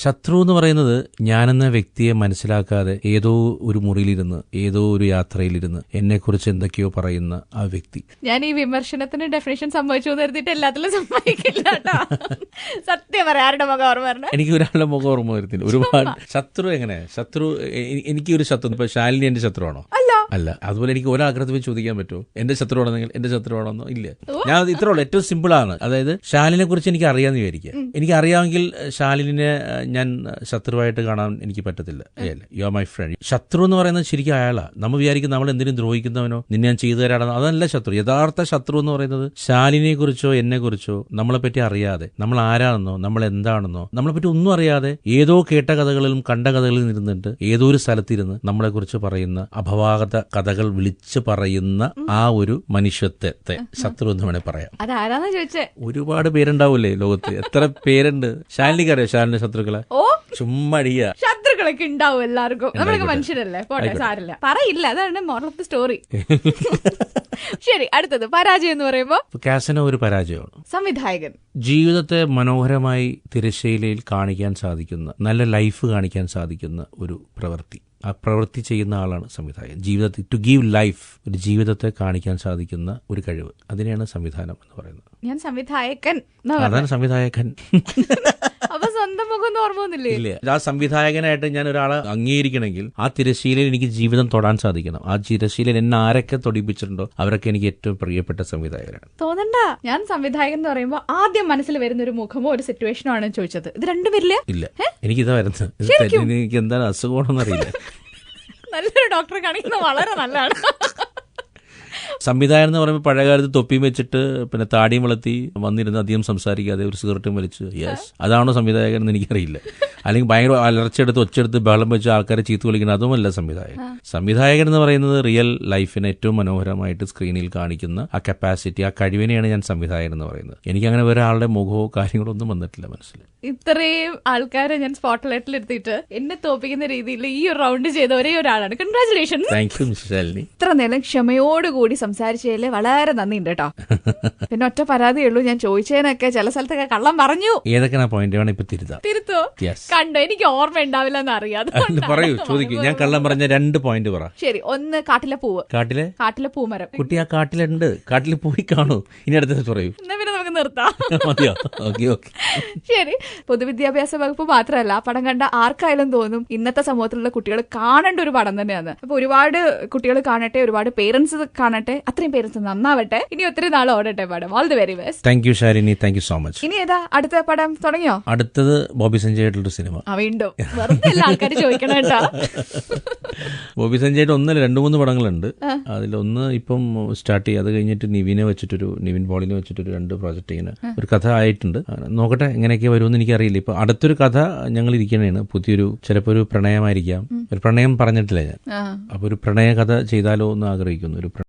ശത്രു എന്ന് പറയുന്നത് ഞാനെന്ന വ്യക്തിയെ മനസ്സിലാക്കാതെ ഏതോ ഒരു മുറിയിലിരുന്ന് ഏതോ ഒരു യാത്രയിലിരുന്ന് എന്നെക്കുറിച്ച് എന്തൊക്കെയോ പറയുന്ന ആ വ്യക്തി. ഞാൻ ഈ വിമർശനത്തിന് ഡെഫിനേഷൻ സംഭവിച്ചു നിർത്തിയിട്ട് എല്ലാത്തിലും സമ്മതിക്കില്ല. സത്യം പറയാം, ആരുടെ മുഖം ഓർമ്മ വരണം? എനിക്ക് ഒരാളുടെ മുഖം ഓർമ്മ വരുന്നില്ല. ഒരുപാട് ശത്രു എങ്ങനെ എനിക്ക് ഒരു ശത്രു. ഇപ്പൊ ശാലിനി എന്റെ ശത്രുവാണോ? അല്ല. അതുപോലെ എനിക്ക് ഒരാഗ്രഹത്തിൽ പോയി ചോദിക്കാൻ പറ്റുമോ എന്റെ ശത്രുവാണെങ്കിൽ എന്റെ ശത്രുവാണെന്നോ? ഇല്ല. ഞാൻ ഇത്രേ ഉള്ളൂ, ഏറ്റവും സിമ്പിൾ ആണ്. അതായത് ശാലിനെ കുറിച്ച് എനിക്ക് അറിയാമെന്ന് വിചാരിക്കുക. എനിക്ക് അറിയാമെങ്കിൽ ശാലിനെ ഞാൻ ശത്രുവായിട്ട് കാണാൻ എനിക്ക് പറ്റത്തില്ല. You are my friend. ശത്രു എന്ന് പറയുന്നത് ശരിക്കും അയാളാണ്. നമ്മൾ വിചാരിക്കും നമ്മൾ എന്തിനും ദ്രോഹിക്കുന്നവനോ നിന്നെ ഞാൻ ചെയ്തു തരാണെന്നോ, അതല്ല ശത്രു. യഥാർത്ഥ ശത്രു എന്ന് പറയുന്നത് ശാലിനെ കുറിച്ചോ എന്നെ കുറിച്ചോ നമ്മളെപ്പറ്റി അറിയാതെ, നമ്മൾ ആരാണെന്നോ നമ്മൾ എന്താണെന്നോ നമ്മളെപ്പറ്റി ഒന്നും അറിയാതെ ഏതോ കേട്ട കഥകളിലും കണ്ട കഥകളിലും ഇരുന്നിട്ട് ഏതോ ഒരു സ്ഥലത്തിരുന്ന് നമ്മളെക്കുറിച്ച് പറയുന്ന അപവാദ കഥകൾ വിളിച്ചു പറയുന്ന ആ ഒരു മനുഷ്യത്വത്തെ ശത്രു എന്ന് വേണേ പറയാം. അതാരാന്ന് ചോദിച്ചേ? ഒരുപാട് പേരുണ്ടാവൂലേ ലോകത്ത്, എത്ര പേരുണ്ട്. ശാലിനിക്ക് അറിയാം ശാലിന്റെ ശത്രുക്കളെ? ചുമ്മാടിയ ശത്രുക്കളൊക്കെ ഉണ്ടാവും എല്ലാവർക്കും. നമ്മളൊക്കെ മനുഷ്യരല്ലേ, പോട്ടെ, സാരില്ല, പറയില്ല. അതാണ് മോറൽ ഓഫ് ദി സ്റ്റോറി. ശരി, അടുത്തത് പരാജയം എന്ന് പറയുമ്പോ കാസിനോ ഒരു പരാജയമാണ്. സംവിധായകൻ ജീവിതത്തെ മനോഹരമായി തിരശ്ശീലയിൽ കാണിക്കാൻ സാധിക്കുന്ന, നല്ല ലൈഫ് കാണിക്കാൻ സാധിക്കുന്ന ഒരു പ്രവൃത്തി, ആ പ്രവൃത്തി ചെയ്യുന്ന ആളാണ് സംവിധായകൻ. ജീവിതത്തിൽ ടു ഗീവ് ലൈഫ്, ഒരു ജീവിതത്തെ കാണിക്കാൻ സാധിക്കുന്ന ഒരു കഴിവ്, അതിനെയാണ് സംവിധാനം എന്ന് പറയുന്നത്. ഞാൻ സംവിധായകൻ, അതാണ് സംവിധായകൻ. അപ്പൊ സ്വന്തം മുഖം ഓർമ്മ ഒന്നുമില്ലേ? ഇല്ല. ആ സംവിധായകനായിട്ട് ഞാൻ ഒരാളെ അംഗീകരിക്കണമെങ്കിൽ ആ തിരശ്ശീലയിൽ എനിക്ക് ജീവിതം തൊടാൻ സാധിക്കണം. ആ തിരശ്ശീലയിൽ എന്നെ ആരൊക്കെ തൊടിപ്പിച്ചിട്ടുണ്ടോ അവരൊക്കെ എനിക്ക് ഏറ്റവും പ്രിയപ്പെട്ട സംവിധായകരാണ്. തോന്നണ്ട, ഞാൻ സംവിധായകൻ എന്ന് പറയുമ്പോൾ ആദ്യം മനസ്സിൽ വരുന്ന ഒരു മുഖമോ ഒരു സിറ്റുവേഷനോ ആണ് ചോദിച്ചത്. ഇത് രണ്ടും വരില്ല? ഇല്ല, എനിക്കിതാ വരുന്നത്. എനിക്ക് എന്താണ് അസുഖമാണെന്ന് അറിയില്ല. നല്ലൊരു ഡോക്ടറെ കാണിക്കുന്നത് വളരെ നല്ലതാണ്. സംവിധായകൻ എന്ന് പറയുമ്പോൾ പഴയകാലത്ത് തൊപ്പിയും വെച്ചിട്ട് പിന്നെ താടിയും വളർത്തി വന്നിരുന്ന് അധികം സംസാരിക്കാതെ ഒരു സിഗരറ്റും വലിച്ച്, യെസ്, അതാണോ സംവിധായകൻ എന്ന് എനിക്കറിയില്ല. അല്ലെങ്കിൽ ഭയങ്കര അലർച്ചെടുത്ത് ഒച്ചെടുത്ത് ബഹളം വെച്ച് ആൾക്കാരെ ചീത്ത വിളിക്കുന്നത്, അതുമല്ല സംവിധായകൻ. സംവിധായകൻ എന്ന് പറയുന്നത് റിയൽ ലൈഫിനെ ഏറ്റവും മനോഹരമായിട്ട് സ്ക്രീനിൽ കാണിക്കുന്ന ആ കപ്പാസിറ്റി, ആ കഴിവിനെയാണ് ഞാൻ സംവിധായകൻ എന്ന് പറയുന്നത്. എനിക്കങ്ങനെ ഒരാളുടെ മുഖമോ കാര്യങ്ങളോ ഒന്നും വന്നിട്ടില്ല മനസ്സിൽ. ഇത്രയും ആൾക്കാരെ ഞാൻ സ്പോട്ട്ലൈറ്റിൽ എടുത്തിട്ട് എന്നെ തോപ്പിക്കുന്ന രീതിയിൽ ഈ ഒരു റൗണ്ട് ചെയ്ത ഒരേ ഒരാളാണ്. Congratulation. Thank you miss Shalini. ഇത്ര നേരം ക്ഷമയോടുകൂടി സംസാരിച്ചതിൽ വളരെ നന്ദിയുണ്ട് കേട്ടോ. പിന്നെ ഒറ്റ പരാതിയുള്ളൂ, ഞാൻ ചോദിച്ചതിനൊക്കെ ചില സ്ഥലത്തൊക്കെ കള്ളം പറഞ്ഞു. ഏതൊക്കെ പോയിന്റ് വേണം ഇപ്പൊ തിരുത്തോ? കണ്ടോ, എനിക്ക് ഓർമ്മ ഉണ്ടാവില്ല എന്ന് അറിയാതെ. പറയൂ, ചോദിക്കൂ. ഞാൻ കള്ളം പറഞ്ഞ 2 പോയിന്റ് പറ. ശരി, ഒന്ന് കാട്ടിലെ പൂവ്. കാട്ടിലെ പൂമരം. കുട്ടി ആ കാട്ടിലുണ്ട്, കാട്ടിൽ പോയി കാണൂ. ഇനി അടുത്തത് പറയൂ. എന്നാ പിന്നെ നമുക്ക് നിർത്താം. മതിയോ? Okay okay. ശരി, പൊതുവിദ്യാഭ്യാസ വകുപ്പ് മാത്രമല്ല, ആ പടം കണ്ട ആർക്കായാലും തോന്നും ഇന്നത്തെ സമൂഹത്തിലുള്ള കുട്ടികൾ കാണേണ്ട ഒരു പടം തന്നെയാണ്. അപ്പൊ ഒരുപാട് കുട്ടികൾ കാണട്ടെ, ഒരുപാട് പേരൻസ് കാണട്ടെ, അത്രയും പേരൻസ് നന്നാവട്ടെ. ഇനി ഒത്തിരി നാൾ ഓടട്ടെ പടം. All the very best. Thank you Sharini, thank you so much. ഇനി ഏതാ അടുത്ത പടം തുടങ്ങിയോ? അടുത്തത് ബോബി സഞ്ജയ് ആയിട്ടുള്ള സിനിമ. വീണ്ടും വെറുതെ ആൾക്കാർ ചോദിക്കണം കേട്ടോ. ബോബി സഞ്ജയുടെ 2-3 പടങ്ങളുണ്ട്. അതിലൊന്ന് ഇപ്പം സ്റ്റാർട്ട് ചെയ്യും. അത് കഴിഞ്ഞിട്ട് നിവിൻ പോളിനെ വെച്ചിട്ടൊരു 2 പ്രോജക്റ്റ് ഇങ്ങനെ ഒരു കഥ ആയിട്ടുണ്ട്. നോക്കട്ടെ എങ്ങനെയൊക്കെ വരുമെന്ന് എനിക്കറിയില്ല. ഇപ്പൊ അടുത്തൊരു കഥ ഞങ്ങൾ ഇരിക്കണേണ്. ചിലപ്പോൾ ഒരു പ്രണയമായിരിക്കാം. ഒരു പ്രണയം പറഞ്ഞിട്ടില്ല ഞാൻ. അപ്പൊ ഒരു പ്രണയ കഥ ചെയ്താലോ എന്ന് ആഗ്രഹിക്കുന്നു. ഒരു